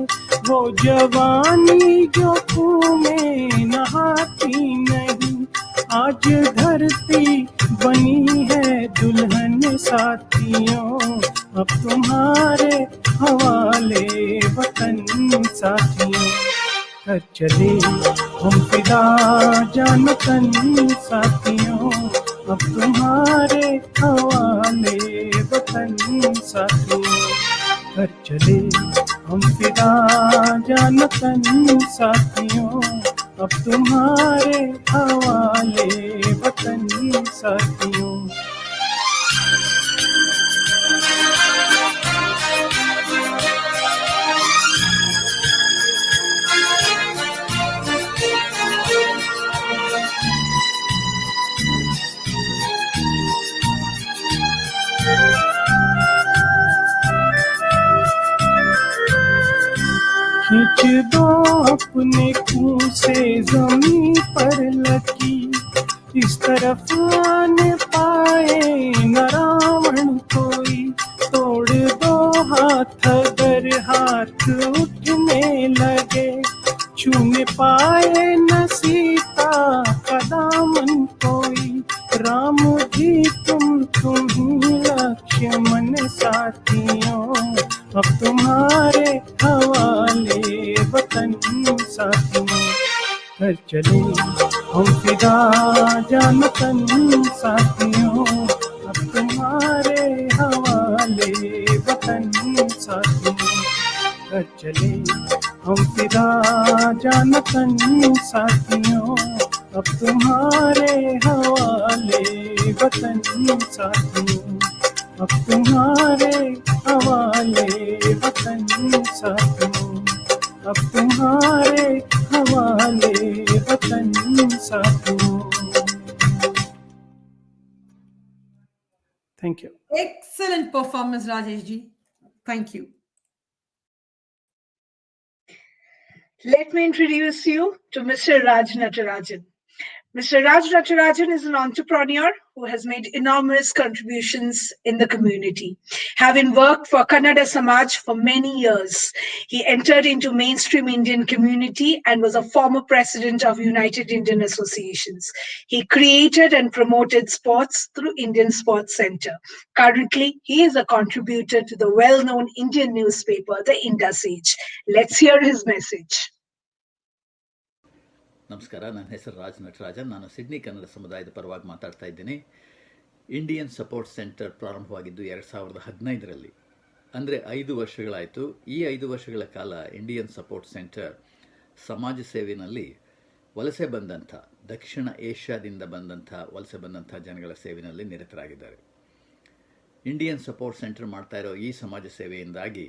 वो जवानी जो खून में नहाती नहीं। आज धरती बनी है दुल्हन साथियों, अब तुम्हारे हवाले वतन साथियों। कर चले हम फिदा जानो तन साथियों, अब तुम्हारे हवाले वतन साथियों। कर चले हम फिदा जानो तन साथियों, अब तुम्हारे हवाले वतन साथियों। दो अपने कुएं से जमीन पर लकी, इस तरफ आने पाए न रावण कोई, तोड़ दो हाथ अगर हाथ उठने लगे, छूने पाए न सीता का दामन कोई, राम जी तुम ही लक्ष्मण साथियों, अब तुम्हारे हवाले वतन साथियों, घर चले हम फिदा जानतन साथियों, अब तुम्हारे हवाले वतन साथियों, घर चले हम फिदा जानतन साथियों, अब तुम्हारे हवाले वतन साथियों, अब तुम्हारे हवाले वतन साथियों, अब तुम्हारे हवाले वतन साथियों। Thank you. Excellent performance, Rajesh ji. Thank you. Let me introduce you to Mr. Raj Natarajan. Mr. Raj Natarajan is an entrepreneur who has made enormous contributions in the community. Having worked for Kannada Samaj for many years, he entered into mainstream Indian community and was a former president of United Indian Associations. He created and promoted sports through Indian Sports Center. Currently, he is a contributor to the well-known Indian newspaper, The Indus Age. Let's hear his message. ನಮಸ್ಕಾರ, ನನ್ನ ಹೆಸರು ರಾಜ್ ನಟರಾಜನ್. ನಾನು Sydney Kannada ಸಮುದಾಯದ ಪರವಾಗಿ ಮಾತಾಡ್ತಾ ಇದ್ದೀನಿ. Indian support centre ಪ್ರಾರಂಭವಾಗಿದ್ದು 2015ರಲ್ಲಿ, ಅಂದರೆ 5 ವರ್ಷಗಳಾಯಿತು. ಈ 5 ವರ್ಷಗಳ ಕಾಲ ಇಂಡಿಯನ್ ಸಪೋರ್ಟ್ ಸೆಂಟರ್ ಸಮಾಜ ಸೇವೆಯಲ್ಲಿ ವಲಸೆ ಬಂದಂಥ, ದಕ್ಷಿಣ ಏಷ್ಯಾದಿಂದ ವಲಸೆ ಬಂದಂಥ ಜನಗಳ ಸೇವೆಯಲ್ಲಿ ನಿರತರಾಗಿದ್ದಾರೆ. ಇಂಡಿಯನ್ ಸಪೋರ್ಟ್ ಸೆಂಟರ್ ಮಾಡ್ತಾ ಇರೋ ಈ ಸಮಾಜ ಸೇವೆಯಿಂದಾಗಿ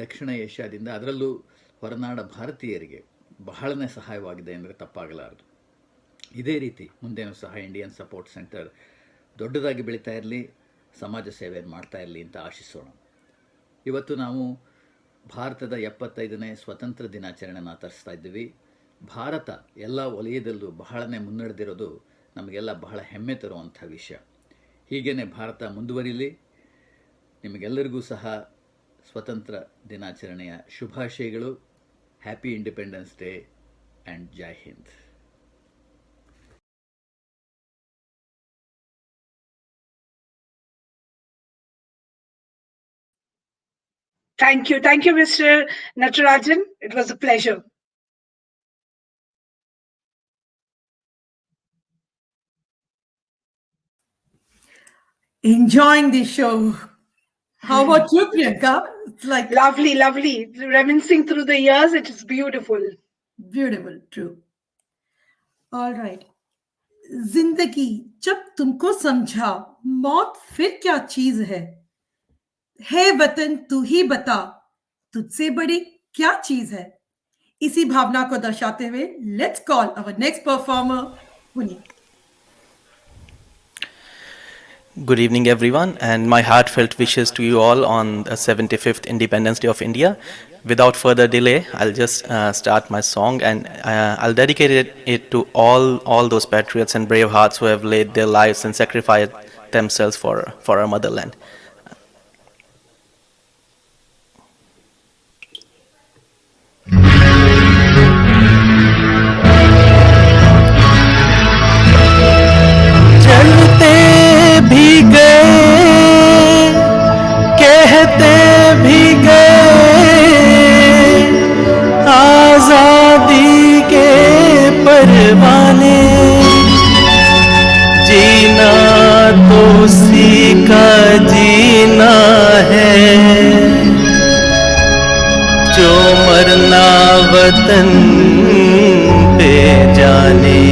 ದಕ್ಷಿಣ ಏಷ್ಯಾದಿಂದ, ಅದರಲ್ಲೂ ಹೊರನಾಡ ಭಾರತೀಯರಿಗೆ ಬಹಳನೇ ಸಹಾಯವಾಗಿದೆ ಅಂದರೆ ತಪ್ಪಾಗಲಾರದು. ಇದೇ ರೀತಿ ಮುಂದೇನೂ ಸಹ ಇಂಡಿಯನ್ ಸಪೋರ್ಟ್ ಸೆಂಟರ್ ದೊಡ್ಡದಾಗಿ ಬೆಳೀತಾ ಇರಲಿ, ಸಮಾಜ ಸೇವೆಯನ್ನು ಮಾಡ್ತಾ ಇರಲಿ ಅಂತ ಆಶಿಸೋಣ. ಇವತ್ತು ನಾವು ಭಾರತದ 75ನೇ ಸ್ವತಂತ್ರ ದಿನಾಚರಣೆಯನ್ನು ಆಚರಿಸ್ತಾ ಇದ್ದೀವಿ. ಭಾರತ ಎಲ್ಲ ವಲಯದಲ್ಲೂ ಬಹಳನೇ ಮುನ್ನಡೆದಿರೋದು ನಮಗೆಲ್ಲ ಬಹಳ ಹೆಮ್ಮೆ ತರುವಂಥ ವಿಷಯ. ಹೀಗೇ ಭಾರತ ಮುಂದುವರಿಲಿ. ನಿಮಗೆಲ್ಲರಿಗೂ ಸಹ ಸ್ವತಂತ್ರ ದಿನಾಚರಣೆಯ ಶುಭಾಶಯಗಳು. Happy Independence Day and Jai Hind. Thank you, Mr. Natarajan. It was a pleasure. Enjoying the show. How about you, Priyanka? It's like lovely. Reminiscing through the years, it is beautiful. Beautiful, true. All right. जिंदगी जब तुमको समझा, मौत फिर क्या चीज है वतन तू ही बता, तुझसे बड़ी क्या चीज है. इसी भावना को दर्शाते हुए let's call our next performer Puneet. Good evening, everyone, and my heartfelt wishes to you all on the 75th Independence Day of India. Without further delay, I'll just start my song, and I'll dedicate it to all those patriots and brave hearts who have laid their lives and sacrificed themselves for our motherland. भी गए, कहते भी गए, आजादी के परवाने, जीना तो उसी का जीना है, जो मरना वतन पे जाने.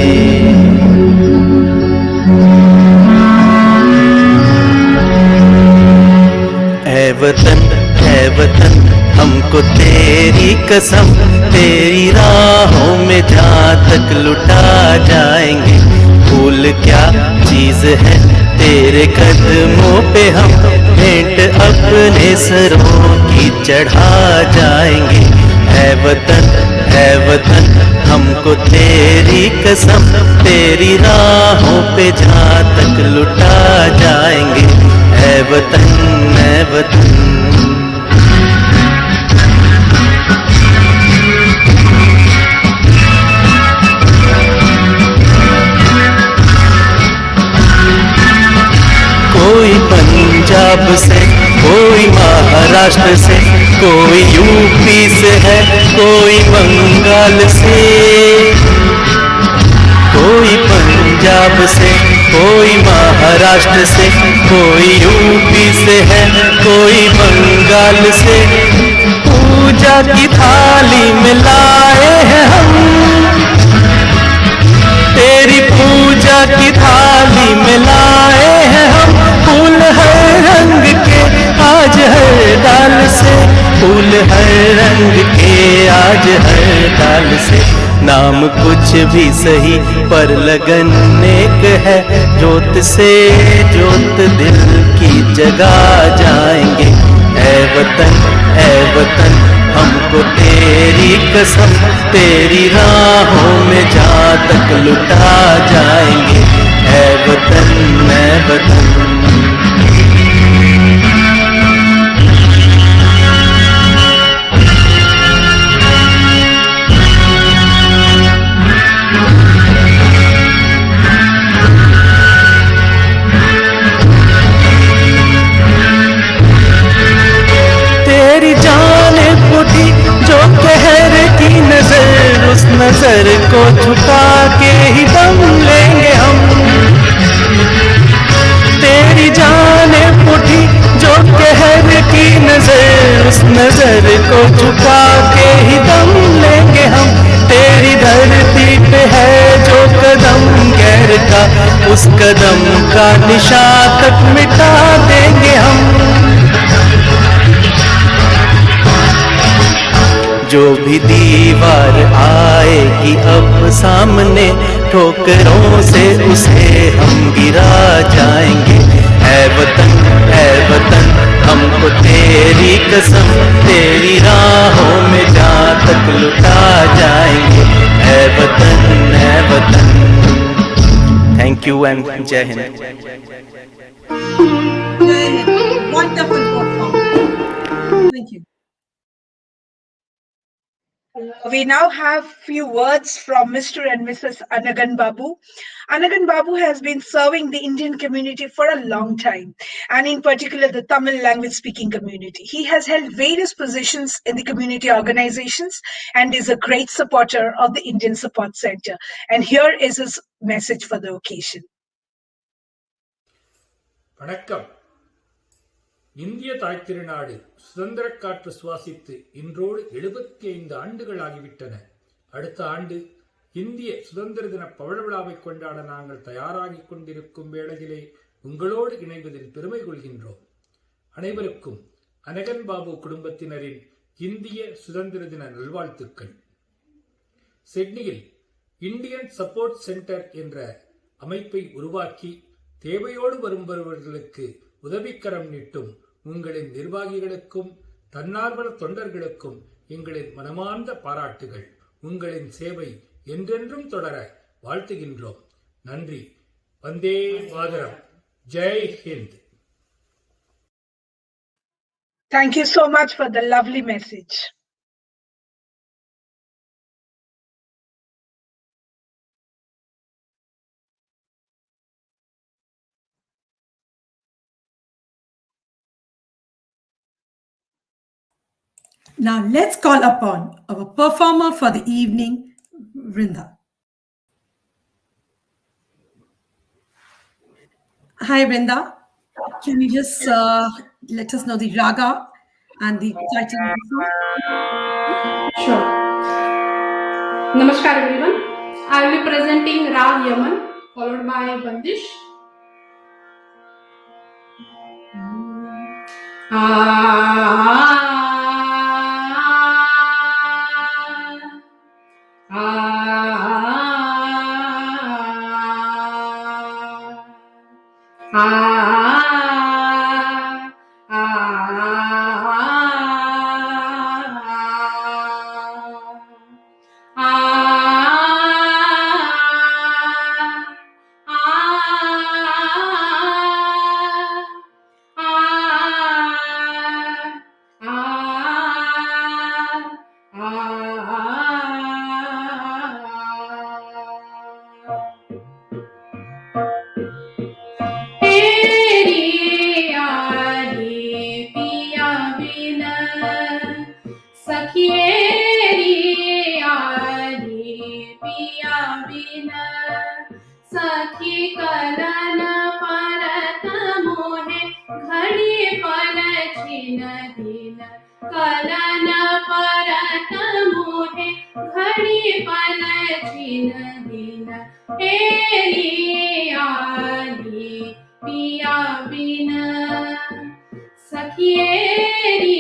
है वतन हमको तेरी कसम, तेरी राहों में जहाँ तक लुटा जाएंगे, भूल क्या चीज है तेरे कदमों पे हम भेंट अपने सरों की चढ़ा जाएंगे, ऐ वतन हमको तेरी कसम, तेरी राहों पे जहाँ तक लुटा जाएंगे। ऐ वतन, ऐ वतन। कोई पंजाब से, कोई महाराष्ट्र से, कोई यूपी से है, कोई बंगाल से। कोई पंजाब से, कोई महाराष्ट्र से, कोई यूपी से है, कोई बंगाल से। पूजा की थाली में लाए हैं हम, तेरी पूजा की थाली में लाए हैं हम। फूल हर रंग के आज हर डाल से, फूल हर रंग के आज हर डाल से। नाम कुछ भी सही पर लगन नेक है, जोत से जोत दिल की जगा जाएंगे। ऐ वतन हमको तेरी कसम, तेरी राहों में जहाँ तक लुटा जाएंगे। ऐ वतन, ऐ वतन। तेरी जाने उठी जो कहर की नजर, उस नजर को झुका के ही दम लेंगे हम। तेरी जाने उठी जो कहर की नजर, उस नजर को झुका के ही दम लेंगे हम। तेरी धरती पे है जो कदम गैर का, उस कदम का निशान तक मिटा देंगे हम। जो भी दीवार आएगी अब सामने, ठोकरों से उसे हम गिरा जाएंगे। ऐ वतन हमको तेरी कसम, तेरी राहों में जहाँ तक लुटा जाएंगे। ऐ वतन, ऐ वतन। थैंक यू एंड जय Hind. Wonderful performance. Thank you. We now have few words from Mr. and Mrs. Anagan Babu. Anagan Babu has been serving the Indian community for a long time, and in particular the Tamil language speaking community. He has held various positions in the community organizations and is a great supporter of the Indian Support Center. And here is his message for the occasion. வணக்கம். இந்திய தாய் திருநாடு சுதந்திர காற்று சுவாசித்து இன்றோடு 75 ஆண்டுகள் ஆகிவிட்டன. அடுத்த ஆண்டு இந்திய சுதந்திர தின பவழ விழாவை கொண்டாட நாங்கள் தயாராகிக் கொண்டிருக்கும் வேளையிலே உங்களோடு இணைவதில் பெருமை கொள்கின்றோம். அனைவருக்கும் அனகன் பாபு குடும்பத்தினரின் இந்திய சுதந்திர தின நல்வாழ்த்துக்கள். சிட்னியில் இந்தியன் சப்போர்ட் சென்டர் என்ற அமைப்பை உருவாக்கி தேவையோடு வருபவர்களுக்கு உதவிக்கரம் நீட்டும் உங்களின் நிர்வாகிகளுக்கும் தன்னார்வல தொண்டர்களுக்கும் எங்களின் மனமார்ந்த பாராட்டுகள். உங்களின் சேவை என்றென்றும் தொடர வாழ்த்துகின்றோம். நன்றி. வந்தே மாதரம். ஜெய் ஹிந்த். Thank you so much for the lovely message. Now let's call upon our performer for the evening, Vrinda. Hi Vrinda, can you just let us know the raga and the title of the song? Sure. Namaskar everyone. I will be presenting Rag Yaman followed by Bandish. सखी kiln परत मोहे घड़ी पल छिन दिन kiln परत मोहे घड़ी पल छिन दिन हेरी आली पिया बिन सखिएरी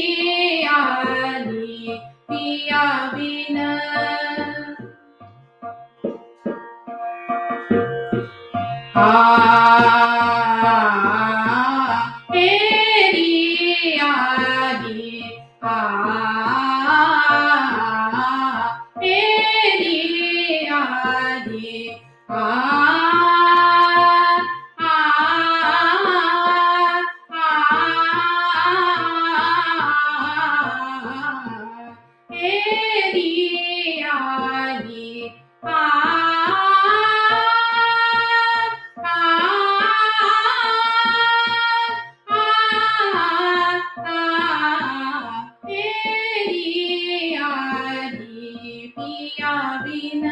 आली पिया बिन तेरी आली तेरी आली तेरी आली तेरी आली पिया बिन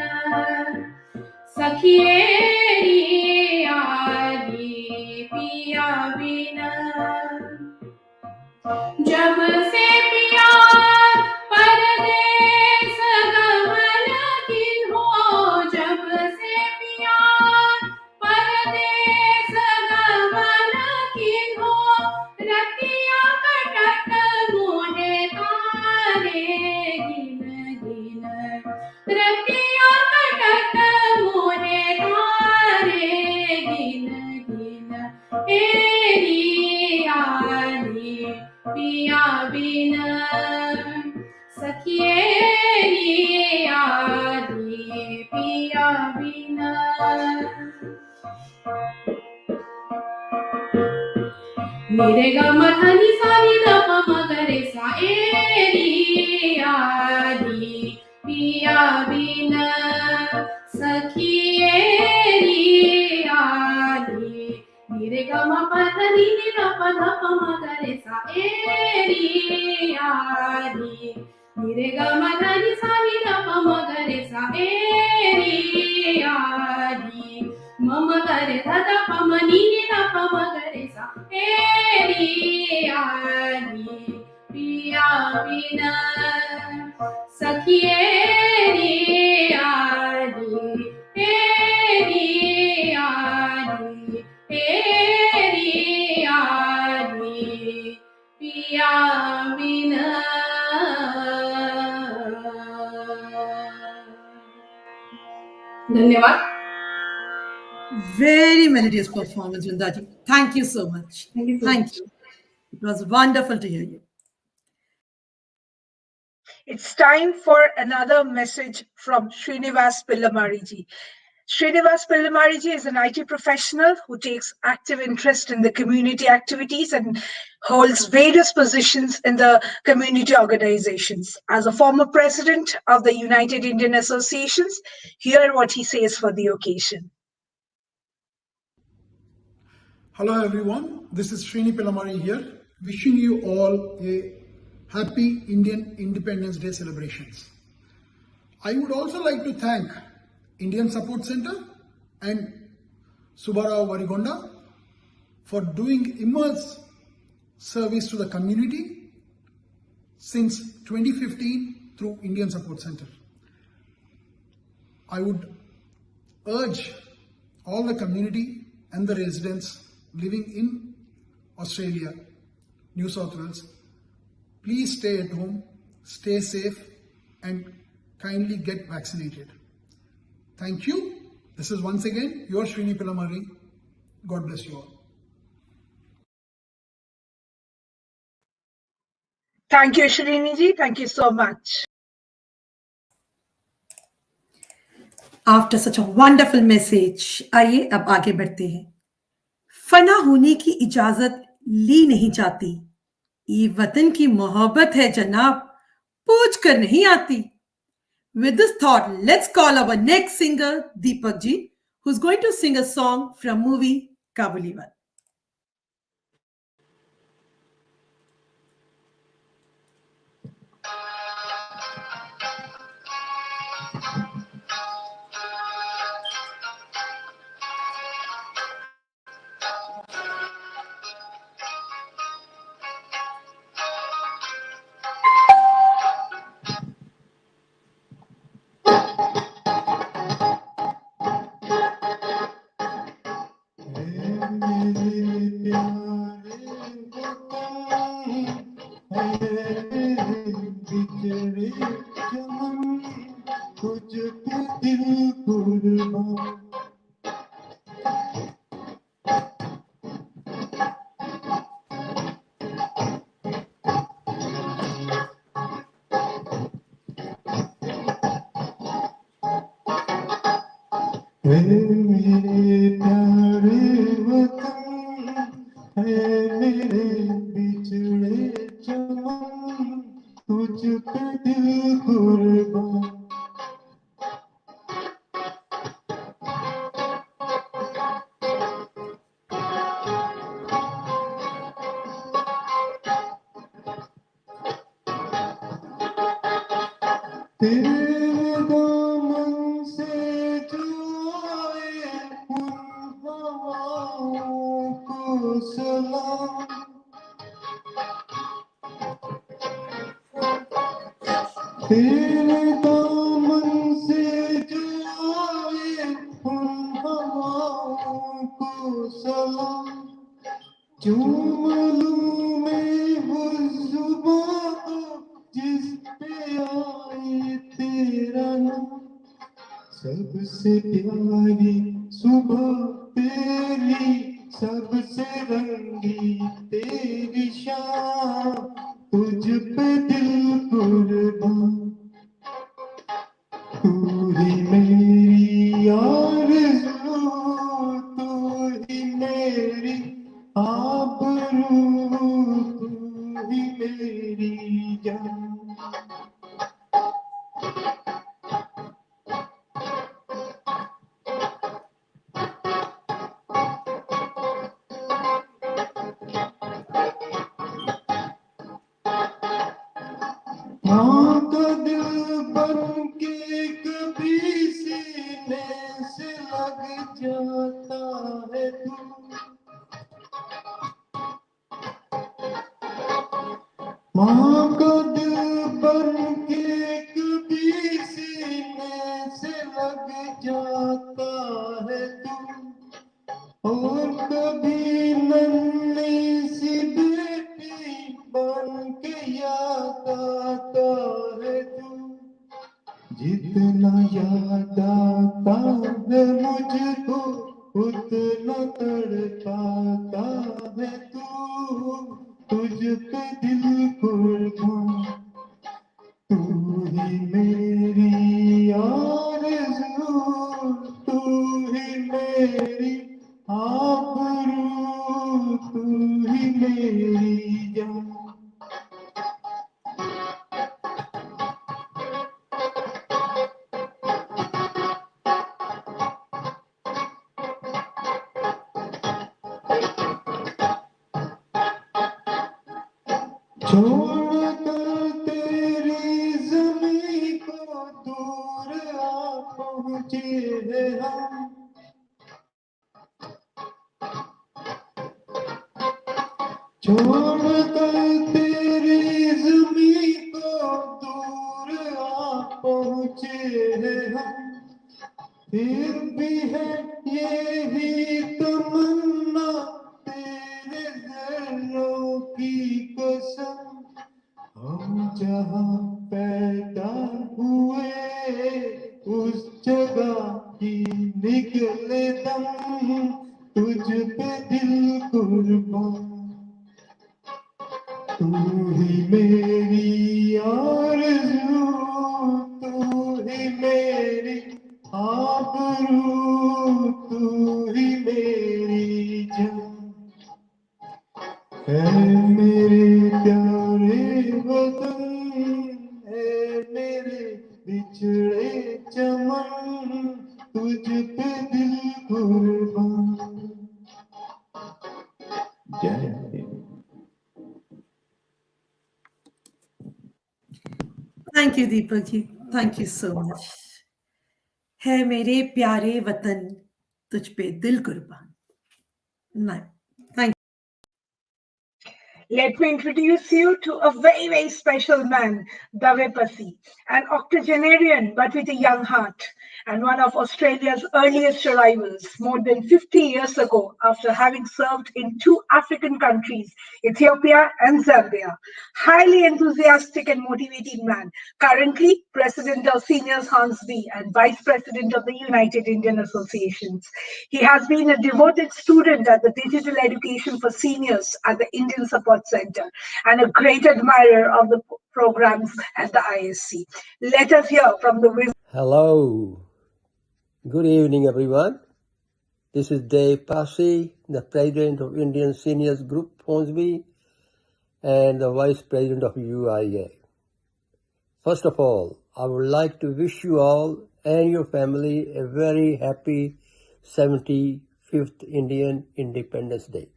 सखिएरी आली पिया बिन जब से पिया परदेस गमन किन्हो जब से पिया परदेस गमन किन्हो रतिया कटत मोहे तारे गिन गिन रतिया कटत मोहे तारे गिन गिन तेरी आली पिया बिन सखिएरी आली पिया बिन निरे गम धनि सा नि ध प म ग रे सा एरी आली पिया बिन सखिएरी आली निरे गम प ध नि नि ध प म ग रे सा एरी आली निरे गम धनि सा नि ध प म ग रे सा एरी आली मम ग रे ध ध प म नि नि ध प म ग रे सा एरी आली पिया बिन सखिएरी आली तेरी आली तेरी आली पिया बिन धन्यवाद. Very melodious performance, Vrindaji. Thank you so much. Thank you so Thank much. you. It was wonderful to hear you. It's time for another message from Srinivas Pillamariji. Srinivas Pillamariji is an IT professional who takes active interest in the community activities and holds various positions in the community organizations. As a former president of the United Indian Associations, hear what he says for the occasion. Hello everyone, this is Srini Pilamari here, wishing you all a happy Indian Independence Day celebrations. I would also like to thank Indian Support Center and Subarao Varigonda for doing immense service to the community since 2015 through Indian Support Center. I would urge all the community and the residents living in Australia, New South Wales, please stay at home, stay safe, and kindly get vaccinated. Thank you. This is once again your Srini Pilamari. God bless you all. Thank you, Sriniji. Thank you so much. After such a wonderful message, आइए अब आगे बढ़ते हैं. फना होने की इजाजत ली नहीं जाती. ये वतन की मोहब्बत है जनाब, पूछ कर नहीं आती. With this thought, let's call our next singer, Deepak ji, who's going to sing a song from movie Kabuliwal. Thank you, Deepak ji. Thank you so much. है मेरे प्यारे वतन तुझ पे दिल कुर्बान. No, thank Let me introduce you to a very, very special man, Dave Pasi, an octogenarian but with a young heart, and one of Australia's earliest arrivals more than 50 years ago after having served in two African countries, Ethiopia and Zambia. Highly enthusiastic and motivated man, currently President of Seniors Hornsby and Vice President of the United Indian Associations. He has been a devoted student at the Digital Education for Seniors at the Indian Support Center and a great admirer of the programs at the ISC. Let us hear from the wisdom. Hello. Good evening, everyone. This is Dave Passy, the President of Indian Seniors Group Hornsby and the Vice President of UIA. First of all, I would like to wish you all and your family a very happy 75th Indian Independence Day.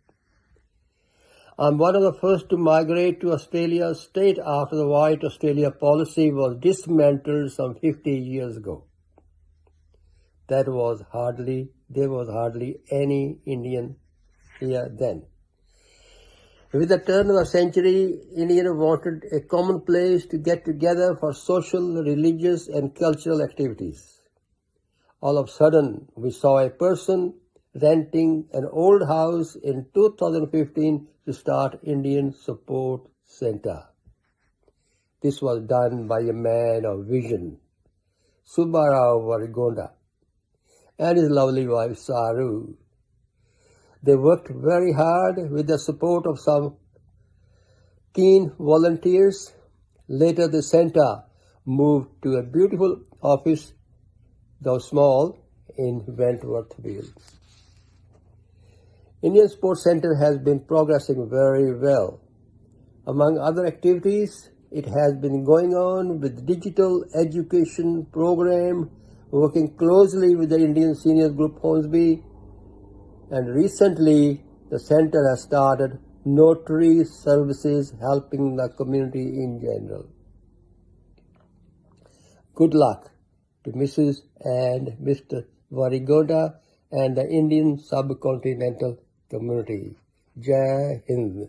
I'm one of the first to migrate to Australia straight after the White Australia policy was dismantled some 50 years ago. There was hardly any Indian here then. With the turn of the century, Indians wanted a common place to get together for social, religious, and cultural activities. All of a sudden, we saw a person renting an old house in 2015 to start Indian Support Center. This was done by a man of vision, Subbarao Varigonda, and his lovely wife Saru. They worked very hard with the support of some keen volunteers. Later the center moved to a beautiful office, though small, in Wentworthville. Indian Sports Center has been progressing very well. Among other activities, it has been going on with digital education program, working closely with the Indian Seniors Group Hornsby, and recently the center has started notary services helping the community in general. Good luck to Mrs. and Mr. Varigoda and the Indian subcontinental community. Jai Hind.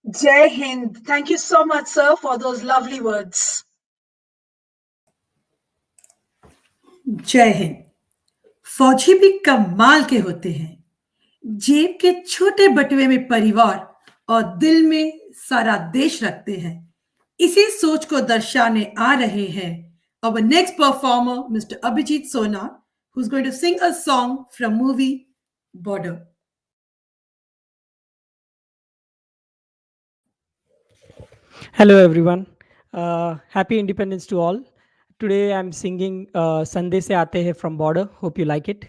Jai Hind. Thank you so much, sir, for those lovely words. जय हिंद। फौजी भी कमाल के होते हैं। जेब के छोटे बटुए में परिवार और दिल में सारा देश रखते हैं। इसी सोच को दर्शाने आ रहे हैं our next performer, Mr. Abhijit Sona, who's going to sing a song from movie Border. Hello everyone. Happy Independence to all. Today I'm singing Sande Se Aate Hai from Border. Hope you like it.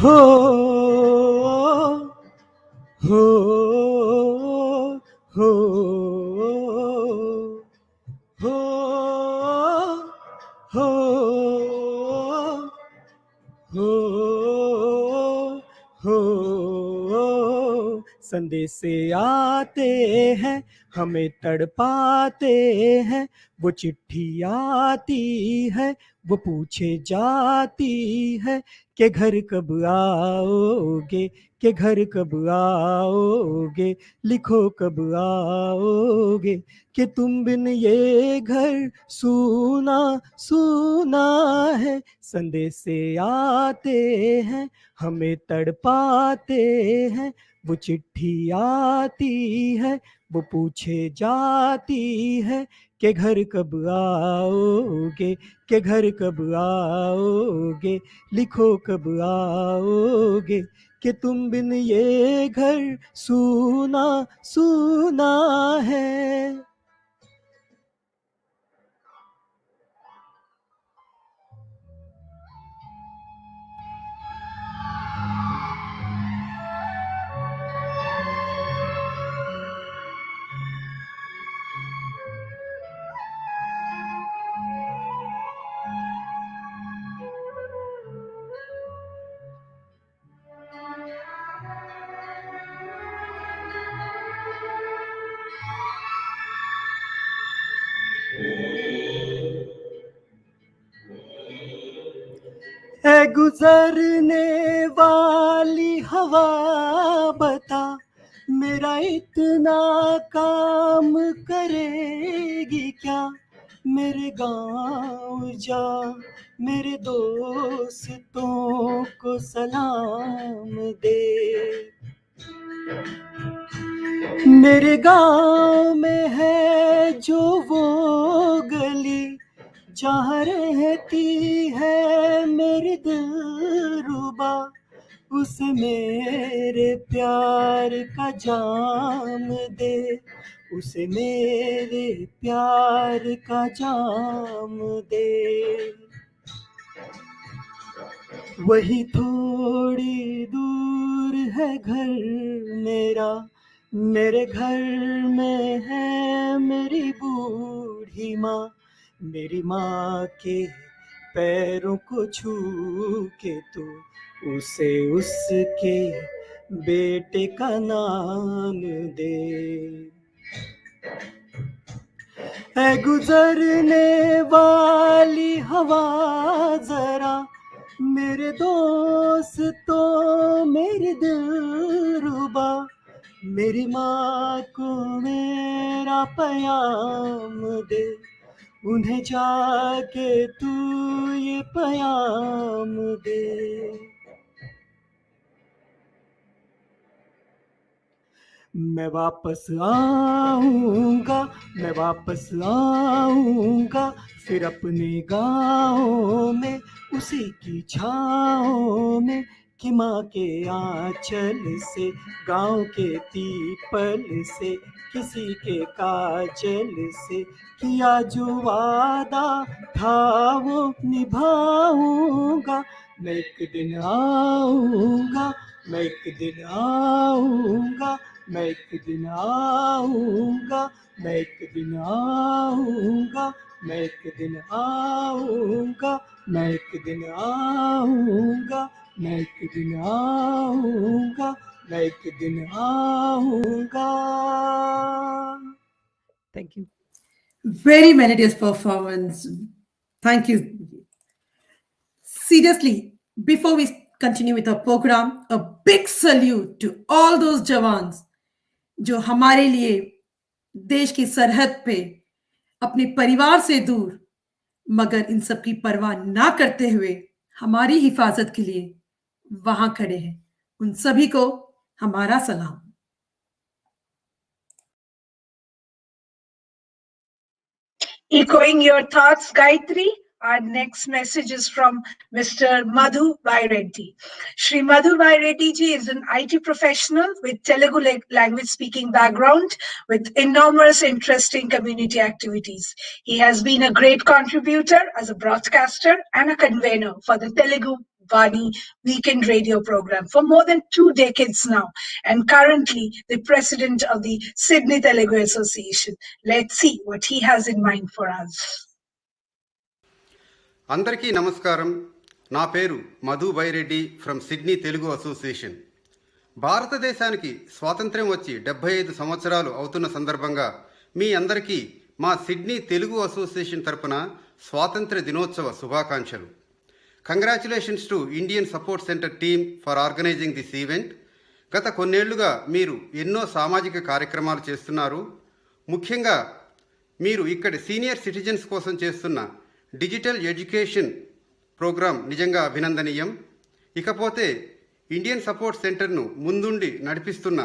हो हो हो हो हो हो संदेश से आते हैं हमें तड़पाते हैं वो चिट्ठी आती है वो पूछे जाती है कि घर कब आओगे कि घर कब आओगे लिखो कब आओगे कि तुम बिन ये घर सूना सूना है संदेश से आते हैं हमें तड़पाते हैं वो चिट्ठी आती है वो पूछे जाती है के घर कब आओगे, के घर कब आओगे, लिखो कब आओगे कि तुम बिन ये घर सूना सूना है। है गुजरने वाली हवा बता, मेरा इतना काम करेगी क्या, मेरे गाँव जा, मेरे दोस्तों को सलाम दे। मेरे गाँव में है जो वो गली, जहाँ रहती है मेरी दिलरुबा, उसे मेरे प्यार का जाम दे, उसे मेरे प्यार का जाम दे। वही थोड़ी दूर है घर मेरा, मेरे घर में है मेरी बूढ़ी माँ, मेरी माँ के पैरों को छू के तू उसे उसके बेटे का नाम दे। है गुजरने वाली हवा जरा, मेरे दोस्तों मेरी दिलरुबा, मेरी माँ को मेरा पैगाम दे, उन्हें जाके तू ये पैगाम दे। मैं वापस आऊँगा, मैं वापस आऊँगा, फिर अपने गाँव में उसी की छाँव में, कि माँ के आँचल से, गाँव के पीपल से, किसी के काजल से, किया जो वादा था वो निभाऊँगा। मैं एक दिन आऊँगा, मैं एक दिन आऊँगा, मैं एक दिन आऊँगा, मैं एक दिन आऊँगा, मैं एक दिन आऊँगा, मैं एक दिन आऊँगा, मैं एक दिन आऊँगा, मैं एक दिन आऊँगा। Thank you. Very melodious performance. Thank you. Seriously, before we continue with our program, a big salute to all those jawans जो हमारे लिए देश की सरहद पे अपने परिवार से दूर मगर इन सब की परवाह ना करते हुए हमारी हिफाजत के लिए वहां खड़े हैं। उन सभी को हमारा सलाम। Echoing your thoughts, Gayatri, our next message is from Mr. Madhu Bhai Reddy. Shri Madhu Bhai Reddy ji is an IT professional with Telugu language speaking background with enormous interest in community activities. He has been a great contributor as a broadcaster and a convener for the Telugu Vani weekend radio program for more than 2 decades now, and currently the president of the Sydney Telugu Association. Let's see what he has in mind for us. అందరికీ నమస్కారం. నా పేరు Madhu Byreddy from Sydney Telugu association. భారతదేశానికి స్వాతంత్ర్యం వచ్చి 75 సంవత్సరాలు అవుతున్న సందర్భంగా మీ అందరికీ మా సిడ్నీ తెలుగు అసోసియేషన్ తరపున స్వాతంత్ర దినోత్సవ శుభాకాంక్షలు. Congratulations to Indian support centre team for organising this event. గత కొన్నేళ్లుగా మీరు ఎన్నో సామాజిక కార్యక్రమాలు చేస్తున్నారు. ముఖ్యంగా మీరు ఇక్కడ సీనియర్ సిటిజన్స్ కోసం చేస్తున్న డిజిటల్ ఎడ్యుకేషన్ ప్రోగ్రాం నిజంగా అభినందనీయం. ఇకపోతే ఇండియన్ సపోర్ట్ సెంటర్ను ముందుండి నడిపిస్తున్న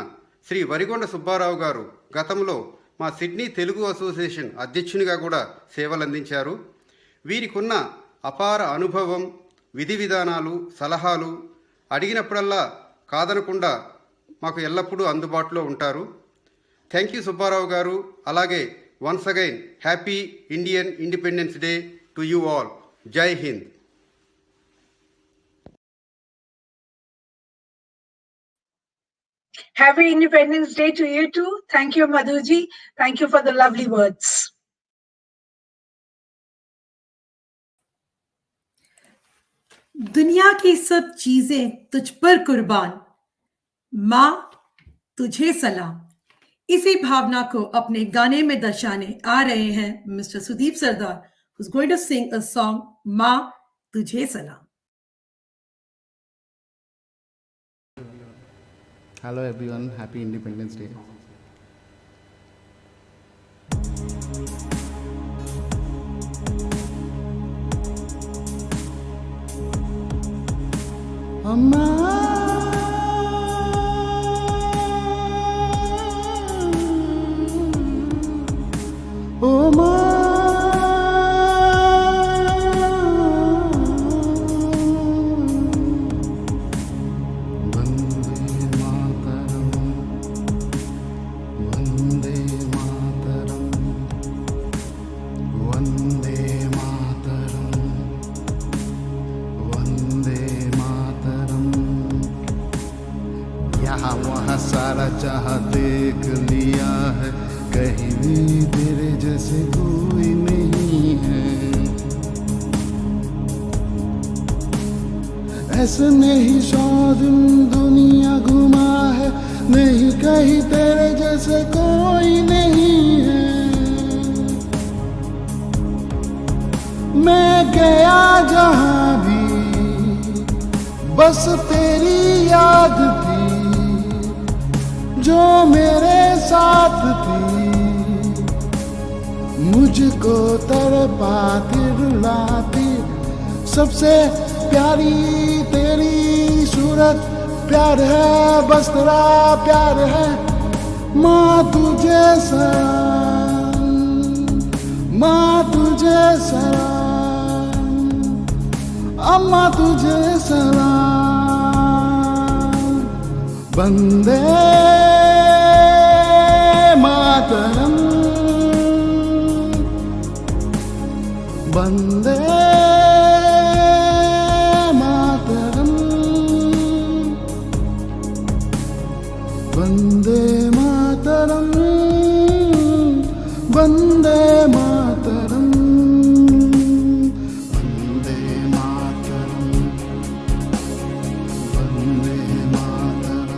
శ్రీ వరిగొండ సుబ్బారావు గారు గతంలో మా సిడ్నీ తెలుగు అసోసియేషన్ అధ్యక్షునిగా కూడా సేవలు అందించారు. వీరికున్న అపార అనుభవం, విధి విధానాలు, సలహాలు అడిగినప్పుడల్లా కాదనకుండా మాకు ఎల్లప్పుడూ అందుబాటులో ఉంటారు. థ్యాంక్ యూ సుబ్బారావు గారు. అలాగే once again happy Indian independence day to you all. జై Hind. Happy Independence Day to you too. Thank you, Madhuji. Thank you for the lovely words. दुनिया की सब चीजें तुझ पर कुर्बान, माँ तुझे सलाम. इसी भावना को अपने गाने में दर्शाने आ रहे हैं mister Sudeep Sardar, who's going to sing a song, माँ तुझे सलाम. Hello everyone, happy Independence Day. Amma, oh ma, सारा जहां देख लिया है, कहीं भी तेरे जैसे कोई नहीं है. ऐसे नहीं 100 दिन दुनिया घुमा है, नहीं कहीं तेरे जैसे कोई नहीं है. मैं गया जहां भी बस तेरी याद थी, जो मेरे साथ थी, मुझको तड़पाती रुलाती. सबसे प्यारी तेरी सूरत, प्यार है बस तेरा प्यार है. माँ तुझे सलाम, माँ तुझे सलाम, अम्मा तुझे सलाम. वंदे मातरम, वंदे मातरम, वंदे मातरम, वंदे मातरम, वंदे मातरम, वंदे मातरम.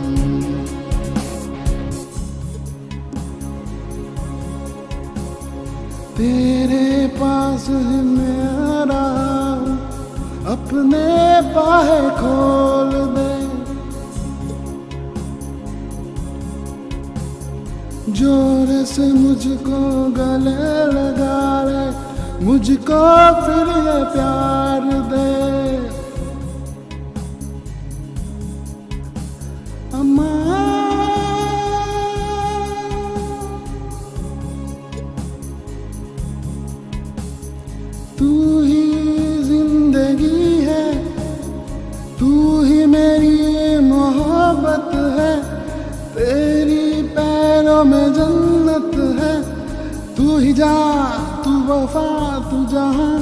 तेरे पास है मेरा, अपने बाहें खोल दे. जोर से मुझको गले लगा ले, मुझको फिर ये प्यार दे. अम्मा तू ही जिंदगी है, तू ही मेरी मोहब्बत है. तेरी पैरों में जन्नत है, तू ही जा, तू वफा, तू जहां.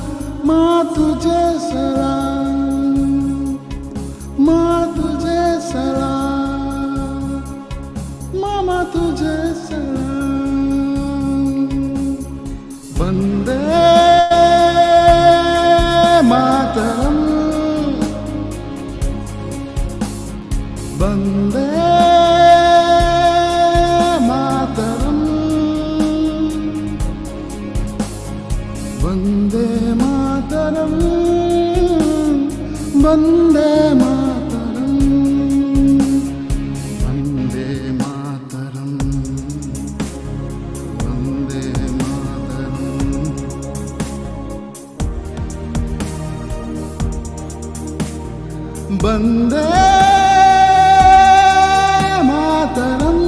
माँ तुझे सलाम, माँ तुझे सलाम, मामा तुझे सलाम. वंदे मातरम, वंदे मातरम, वंदे मातरम, वंदे मातरम, वंदे मातरम, वंदे मातरम. वंदे मातरम,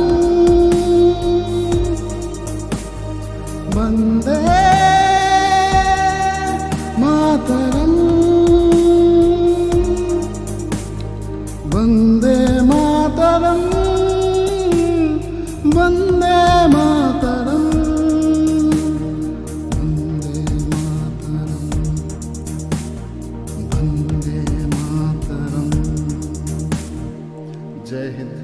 वन्दे मातरम् वन्दे मातरम् वन्दे मातरम् जय Hind.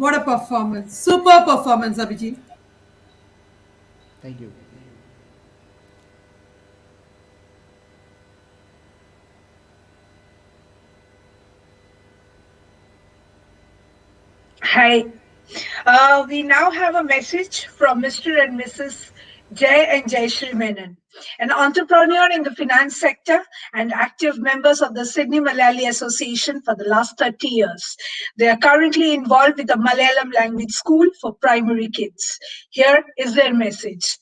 What a performance. Super performance, Abhijit. Thank you. Hi. We now have a message from Mr. and Mrs. Jay and Jayashree Menon, an entrepreneur in the finance sector and active members of the Sydney Malayali Association for the last 30 years. They are currently involved with the Malayalam language school for primary kids. Here is their message.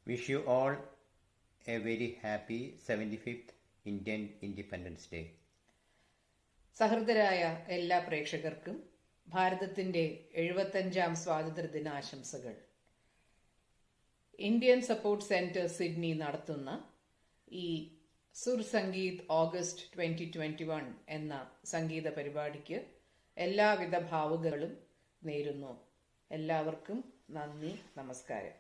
Wish you all a very happy 75th Indian Independence Day. സഹൃദരായ എല്ലാ പ്രേക്ഷകർക്കും ഭാരതത്തിൻ്റെ 75ാം സ്വാതന്ത്ര്യദിനാശംസകൾ. Indian support centre Sydney നടത്തുന്ന ഈ Sur Sangeeth August 2021 എന്ന സംഗീത പരിപാടിക്ക് എല്ലാവിധ ഭാവുകങ്ങളും നേരുന്നു. എല്ലാവർക്കും നന്ദി, നമസ്കാരം.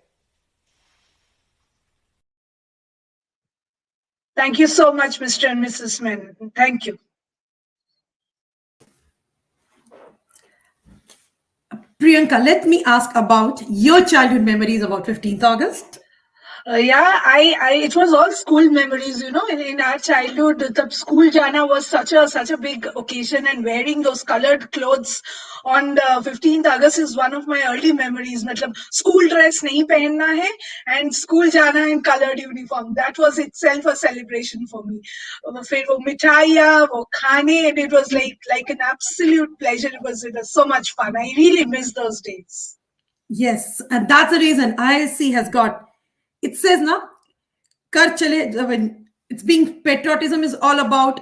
Thank you so much, Mr. and Mrs. Menon. Thank you. Priyanka, let me ask about your childhood memories about 15th August. It was all school memories, you know. In our childhood, the school jana was such a big occasion, and wearing those colored clothes on the 15th August is one of my early memories. Matlab, school dress nahi pehenna hai, and school jana in colored uniform. That was itself a celebration for me. Fir wo mithaiya, wo khane, and it was like an absolute pleasure. It was so much fun. I really miss those days. Yes, and that's the reason ISC has got. It says na, kar chale. When it's being patriotism is all about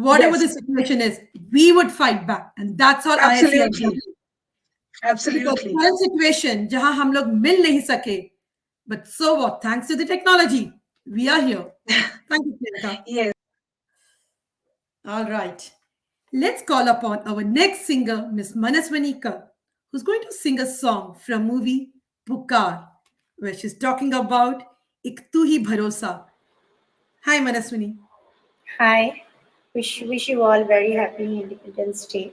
whatever the situation is, we would fight back, and that's all ISC has done. Absolutely. Because current situation, jahan hum log mil nahi sake, but so what? Thanks to the technology, we are here. Thank you, Priyanka. Yes. All right. Let's call upon our next singer, Miss Manaswini Kar, who's going to sing a song from movie Pukar, where she's talking about Ik Tu Hi Bharosa. Hi, Manaswini. Hi. Wish you all very happy Independence Day.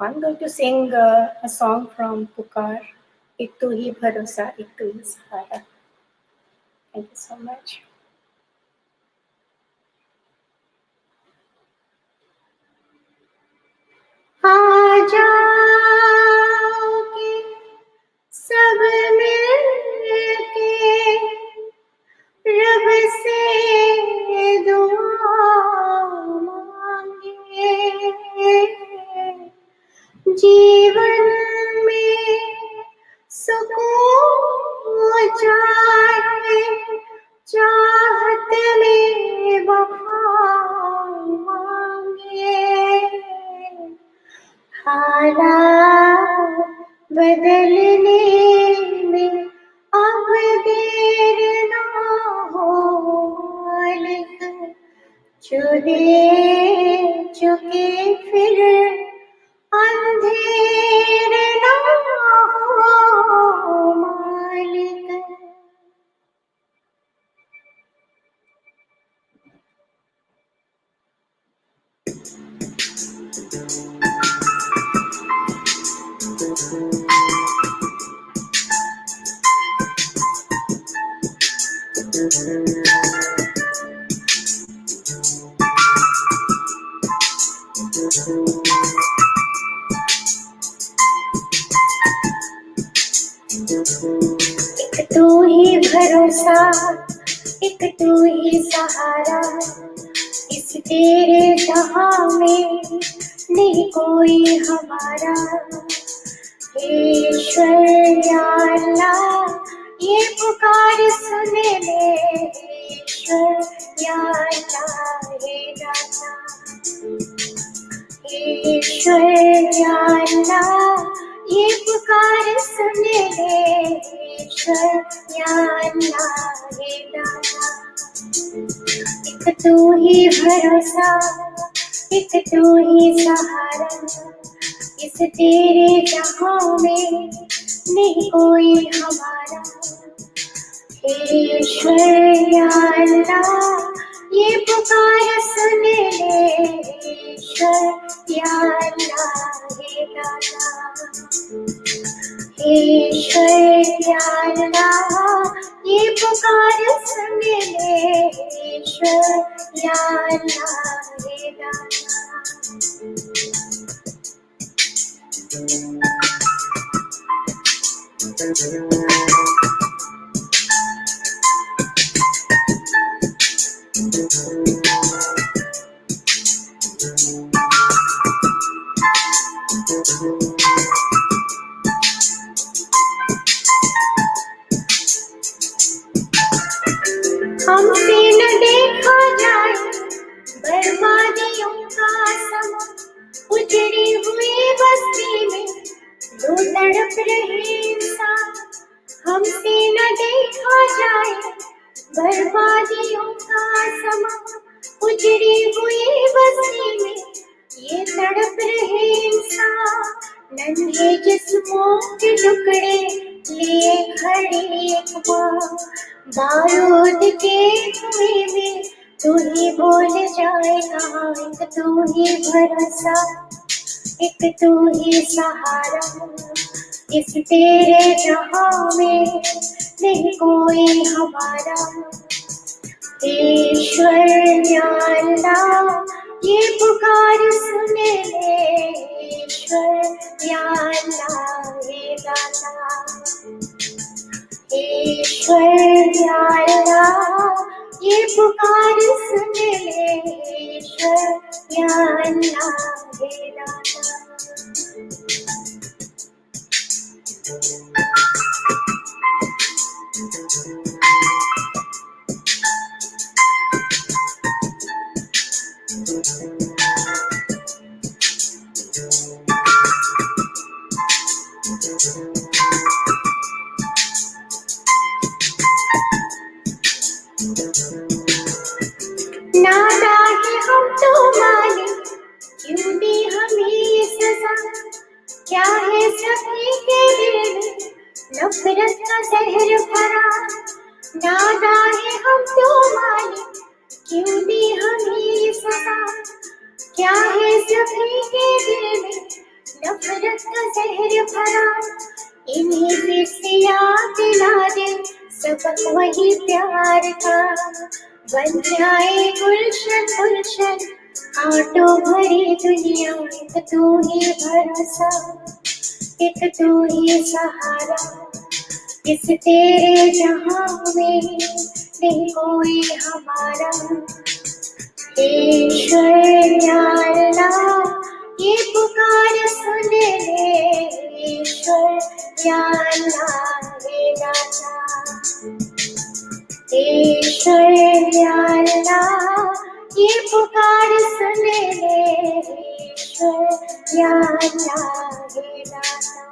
I'm going to sing a song from Pukar, Ik Tu Hi Bharosa, Ik Tu Hi Sahara. Thank you so much. आजा के सब मिलके रब से दुआ मांगे, जीवन में सुकून चाहे, चाहत में वफा मांगे, हालात बदलने में अब देर ना हो मालिक, जो दे चुके फिर अंधेर ना हो मालिक. एक तू ही भरोसा, एक एक तू ही सहारा, इस तेरे जहां में नहीं कोई हमारा। हे ईश्वर या अल्लाह, ये पुकार सुन ले। ईश्वर या अल्लाह, हे दाता। ईश्वर या अल्लाह, ये पुकार सुन ले। ईश्वर या अल्लाह, हे दाता। एक तू ही भरोसा, एक तू ही सहारा, इस तेरे जहां में नहीं कोई हमारा। हे ईश्वर या अल्लाह, ये पुकार सुन ले। ईश्वर या अल्लाह, हे दाता। हे ईश्वर या अल्लाह, ये पुकार सुन ले। ईश्वर या अल्लाह, हे दाता। हमसे न देखा जाए बर्बादियों का समा, उजड़ी हुई बस्ती में दो तड़प रहे इंसान। हमसे न देखा जाए बर्बादियों का समा, उजड़ी हुई बस्ती में ये तड़प रहे इंसान। नन्हे जिस्मों के टुकड़े लिए खड़ी एक माँ, बारूद के धुएं में तू ही बोल जाए कहाँ। एक तू ही भरोसा, एक तू ही सहारा, इस तेरे जहां में नहीं कोई हमारा। ईश्वर या अल्लाह, ये पुकार सुन ले। ईश्वर या अल्लाह, हे दाता। ईश्वर या अल्लाह, ये पुकार सुन ले। ईश्वर या अल्लाह, हे दाता। नादा है हम तो मालिक, क्यों दी हमें ये सजा। क्या है सभी के दिल में नफरत का जहर भरा। नादा है हम तो मालिक, क्यों दी हमें ये सजा। क्या है सभी के दिल में नफरत का जहर भरा। इन्हीं फिर से याद दिला दे सबक वही प्यार का। बन जाए गुलशन गुलशन आटो भरी दुनिया। एक तू ही भरोसा, एक तू ही सहारा, इस तेरे जहां में नहीं कोई हमारा। ईश्वर या अल्लाह, ये पुकार सुन ले। ईश्वर या अल्लाह, हे दाता। ईश्वर या अल्लाह, ये पुकार सुन ले। ईश्वर या अल्लाह, हे दाता।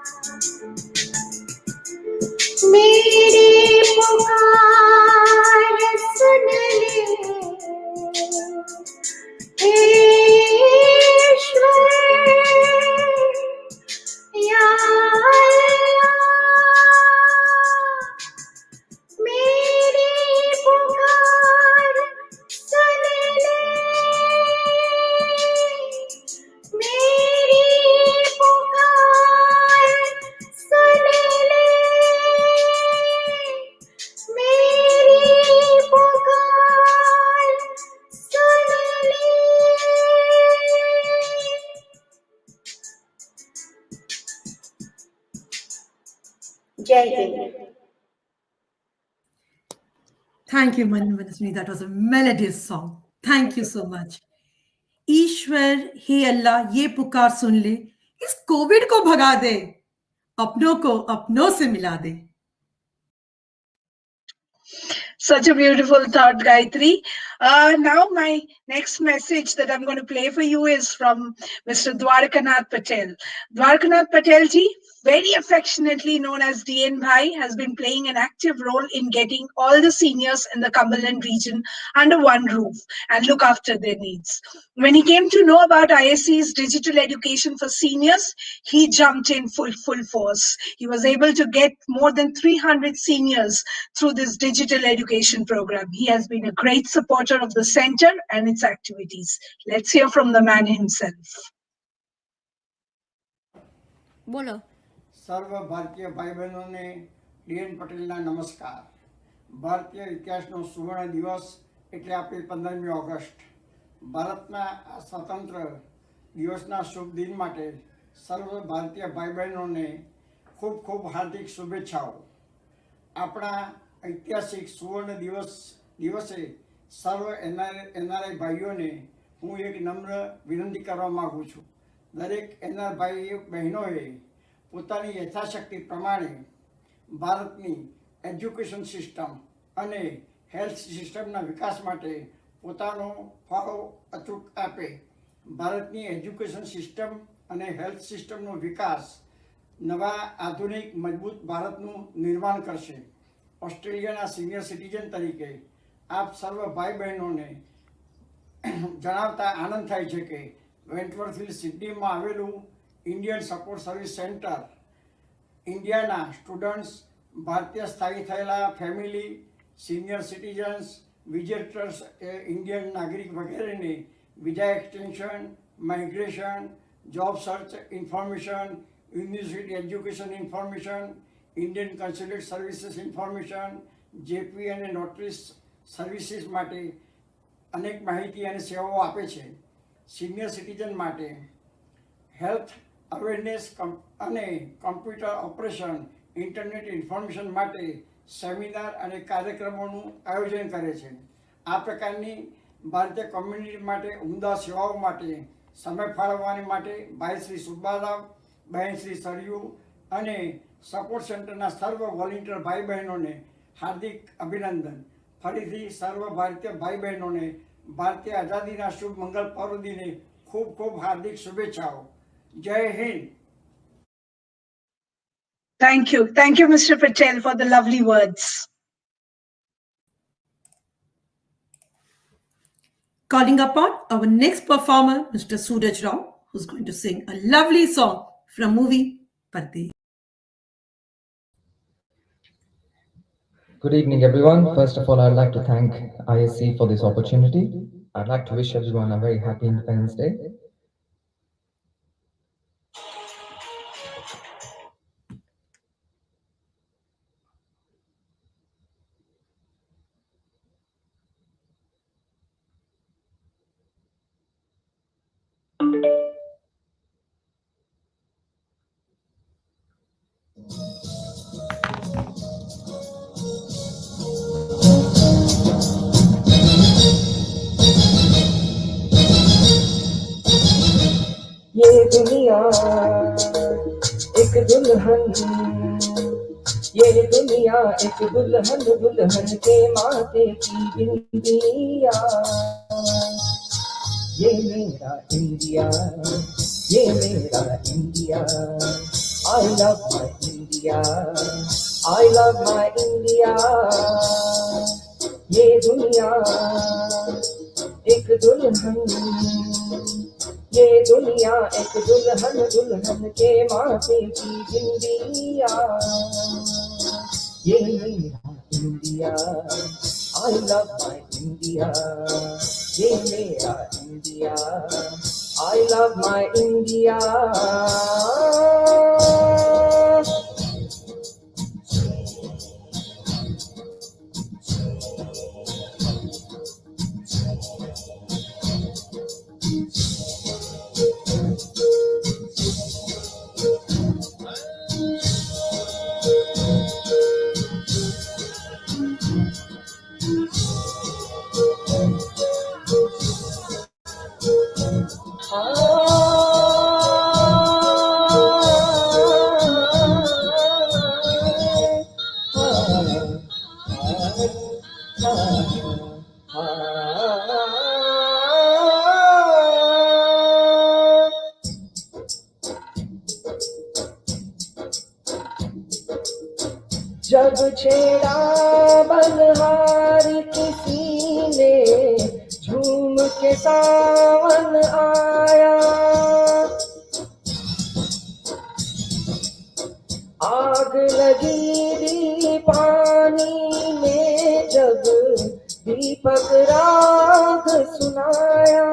मेरी पुकार सुन ले। ईश्वर या अल्लाह, मेरी पुकार सुन ले। मेरी पुकार सुन ले। मेरी पुकार सुन ले। जय Hind. Thank you, Manaswini. That was a melodious song. Thank you so much. ईश्वर हे अल्लाह ये पुकार सुन ले इस कोविड को भगा दे अपनों को अपनों से मिला दे. Such a beautiful thought, Gayatri. Now, my next message that I'm going to play for you is from Mr. Dwarkanath Patel. Dwarkanath Patel ji, very affectionately known as DN Bhai, has been playing an active role in getting all the seniors in the Cumberland region under one roof and look after their needs. When he came to know about ISC's digital education for seniors, he jumped in full force. He was able to get more than 300 seniors through this digital education program. He has been a great supporter of the center and its activities. Let's hear from the man himself. બોલો સર્વ ભારતીય ભાઈ બહેનોને DN પટેલના નમસ્કાર. ભારતીય ઇતિહાસનો સુવર્ણ દિવસ એટલે આપણે 15મી ઓગસ્ટ. ભારતના આ સ્વતંત્ર દિવસના શુભ દિન માટે સર્વ ભારતીય ભાઈ બહેનોને ખૂબ ખૂબ હાર્દિક શુભેચ્છાઓ. આપણા ઐતિહાસિક સુવર્ણ દિવસે સર્વ એનઆરઆઈ ભાઈઓને હું એક નમ્ર વિનંતી કરવા માગું છું. દરેક એનઆર ભાઈ બહેનોએ પોતાની યથાશક્તિ પ્રમાણે ભારતની એજ્યુકેશન સિસ્ટમ અને હેલ્થ સિસ્ટમના વિકાસ માટે પોતાનો ફાળો અચૂક આપે. ભારતની એજ્યુકેશન સિસ્ટમ અને હેલ્થ સિસ્ટમનો વિકાસ નવા આધુનિક મજબૂત ભારતનું નિર્માણ કરશે. ઓસ્ટ્રેલિયાના સિનિયર સિટીઝન તરીકે આપ સર્વ ભાઈ બહેનોને જણાવતા આનંદ થાય છે કે વેન્ટવર્થિલ સિડનીમાં આવેલું ઇન્ડિયન સપોર્ટ સર્વિસ સેન્ટર ઇન્ડિયાના સ્ટુડન્ટ્સ, ભારતીય સ્થાયી થયેલા family, senior citizens, visitors, Indian નાગરિક વગેરેને visa extension, migration, job search information, university education information, Indian consulate services information, JP અને નોટરીસ સર્વિસીસ માટે અનેક માહિતી અને સેવાઓ આપે છે. સિનિયર સિટીઝન માટે હેલ્થ અવેરનેસ અને કમ્પ્યુટર ઓપરેશન, ઇન્ટરનેટ ઇન્ફોર્મેશન માટે સેમિનાર અને કાર્યક્રમોનું આયોજન કરે છે. આ પ્રકારની ભારતીય કોમ્યુનિટી માટે ઉમદા સેવાઓ માટે સમય ફાળવવાની માટે ભાઈ શ્રી સુબ્બારાવ, બહેન શ્રી સરયુ અને સપોર્ટ સેન્ટરના સર્વ વોલેન્ટિયર ભાઈ બહેનોને હાર્દિક અભિનંદન. ફરીથી સર્વ ભારતીય ભાઈ બહેનોને ભારતીય આઝાદીના શુભ મંગલ પર્વ દિને ખૂબ ખૂબ હાર્દિક શુભેચ્છાઓ. જય Hind. Thank you. Thank you, Mr. Patel, for the lovely words. Calling upon our next performer, Mr. Suraj Rao, who's going to sing a lovely song from movie Parde. Good evening, everyone. First of all, I'd like to thank ISC for this opportunity. I'd like to wish everyone a very happy Independence Day. ये दुनिया एक दुल्हन, ये दुनिया एक दुल्हन, दुल्हन के माथे की बिंदिया. ये मेरा इंडिया, ये मेरा India. I love my India, I love my India. ये दुनिया एक दुल्हन, ये दुनिया एक दुल्हन, दुल्हन के माथे की बिंदिया. ये मेरा India, I love my India. ये मेरा India, I love my India. जब छेड़ा बलहार किसी ने, झूम के सावन आया। आग लगी दी पानी में जब दीपक राग सुनाया।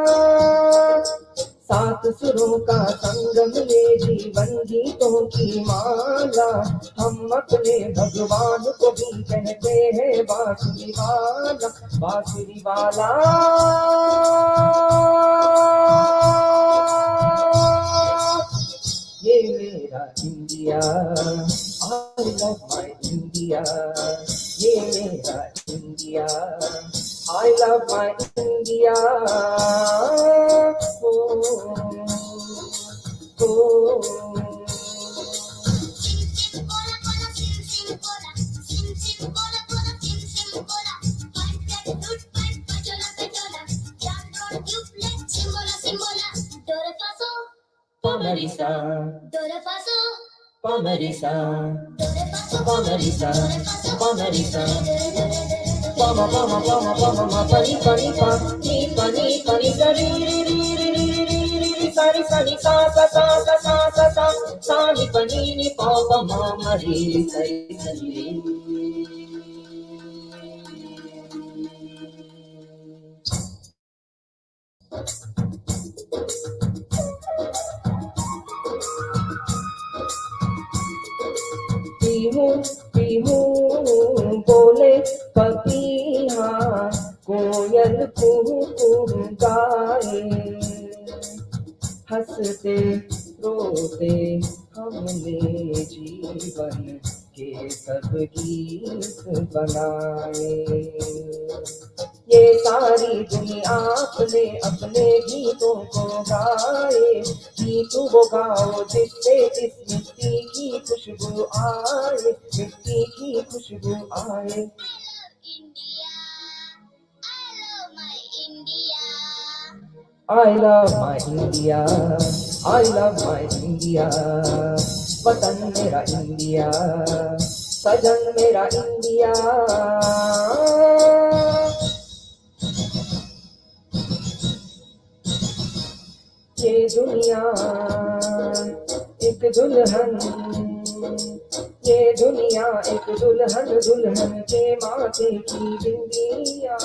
सात सुरों का संगम में जीवन गीतों की माला, हम अपने भगवान को भी कहते हैं बांसुरी वाला, बांसुरी वाला। ये मेरा India, I love my India. ये मेरा India, I love my India. Pomerisa, Pomerisa, Pomerisa, Pomerisa. Pama pama pama pama ma pani pani pa ni pani pani sa ri ri ri ri ri ri ri ri sa ri sa ni sa sa sa sa sa sa sa sa ni pani ni pa pa ma ma ri ri sa ri sa ri ri. Pihu बोले पपीहा, कोयल कुहू कुहू गाए। हंसते रोते हमने जीवन के सब गीत बनाए। ये सारी दुनिया अपने अपने गीतों को गाए। गीत वो गाओ जिससे इस मिट्टी की खुशबू आए, मिट्टी की खुशबू आए। I love my India, I love my India. वतन मेरा इंडिया, सजन मेरा इंडिया। ये दुनिया एक दुल्हन, ये दुनिया एक दुल्हन, दुल्हन के माथे की बिंदिया।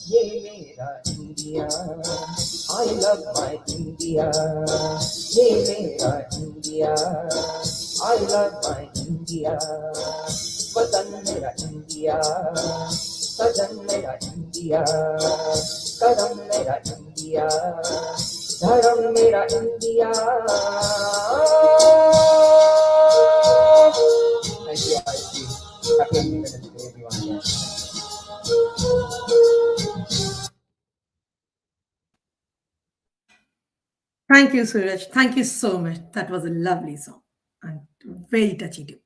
ये मेरा India, I love my India. ये मेरा India, I love my India. वतन मेरा इंडिया, सजन मेरा इंडिया, करम मेरा इंडिया, धर्म मेरा India. Thank you, IC. Happy Independence Day, everyone. Thank you, Suraj. Thank you so much. That was a lovely song and very touchy too.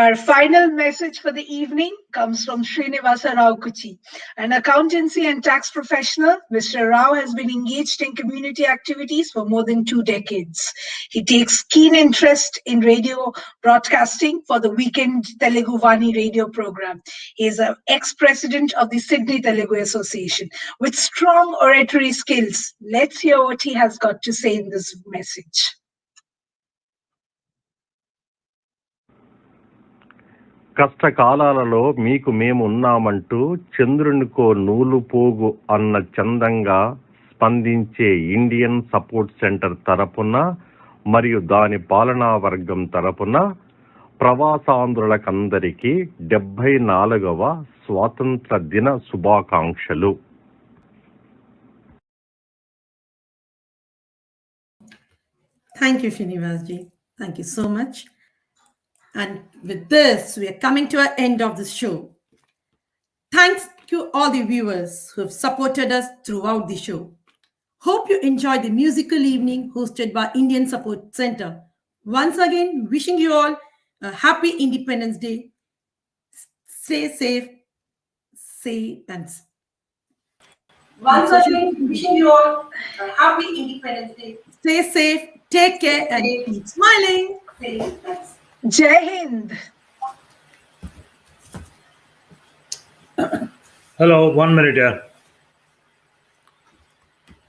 Our final message for the evening comes from Srinivasa Rao Kuchi, an accountancy and tax professional. Mr. Rao has been engaged in community activities for more than 2 decades. He takes keen interest in radio broadcasting for the weekend Telugu Vani radio program. He is an ex-president of the Sydney Telugu Association with strong oratory skills. Let's hear what he has got to say in this message. కష్టకాలాలలో మీకు మేము ఉన్నామంటూ చంద్రునికో నూలు పోగు అన్న చందంగా స్పందించే Indian support centre తరపున మరియు దాని పాలనా వర్గం తరపున ప్రవాసాంధ్రులకందరికీ 74వ స్వాతంత్ర దిన శుభాకాంక్షలు. Thank you, Srinivasji. Thank you so much. And with this, we are coming to an end of the show. Thanks to all the viewers who have supported us throughout the show. Hope you enjoyed the musical evening hosted by Indian Support Center. Once again, wishing you all a happy Independence Day. Stay safe, and once again, wishing you all a happy Independence Day. Stay safe, take care, and keep smiling. Jai Hind. Hello, 1 minute, yeah.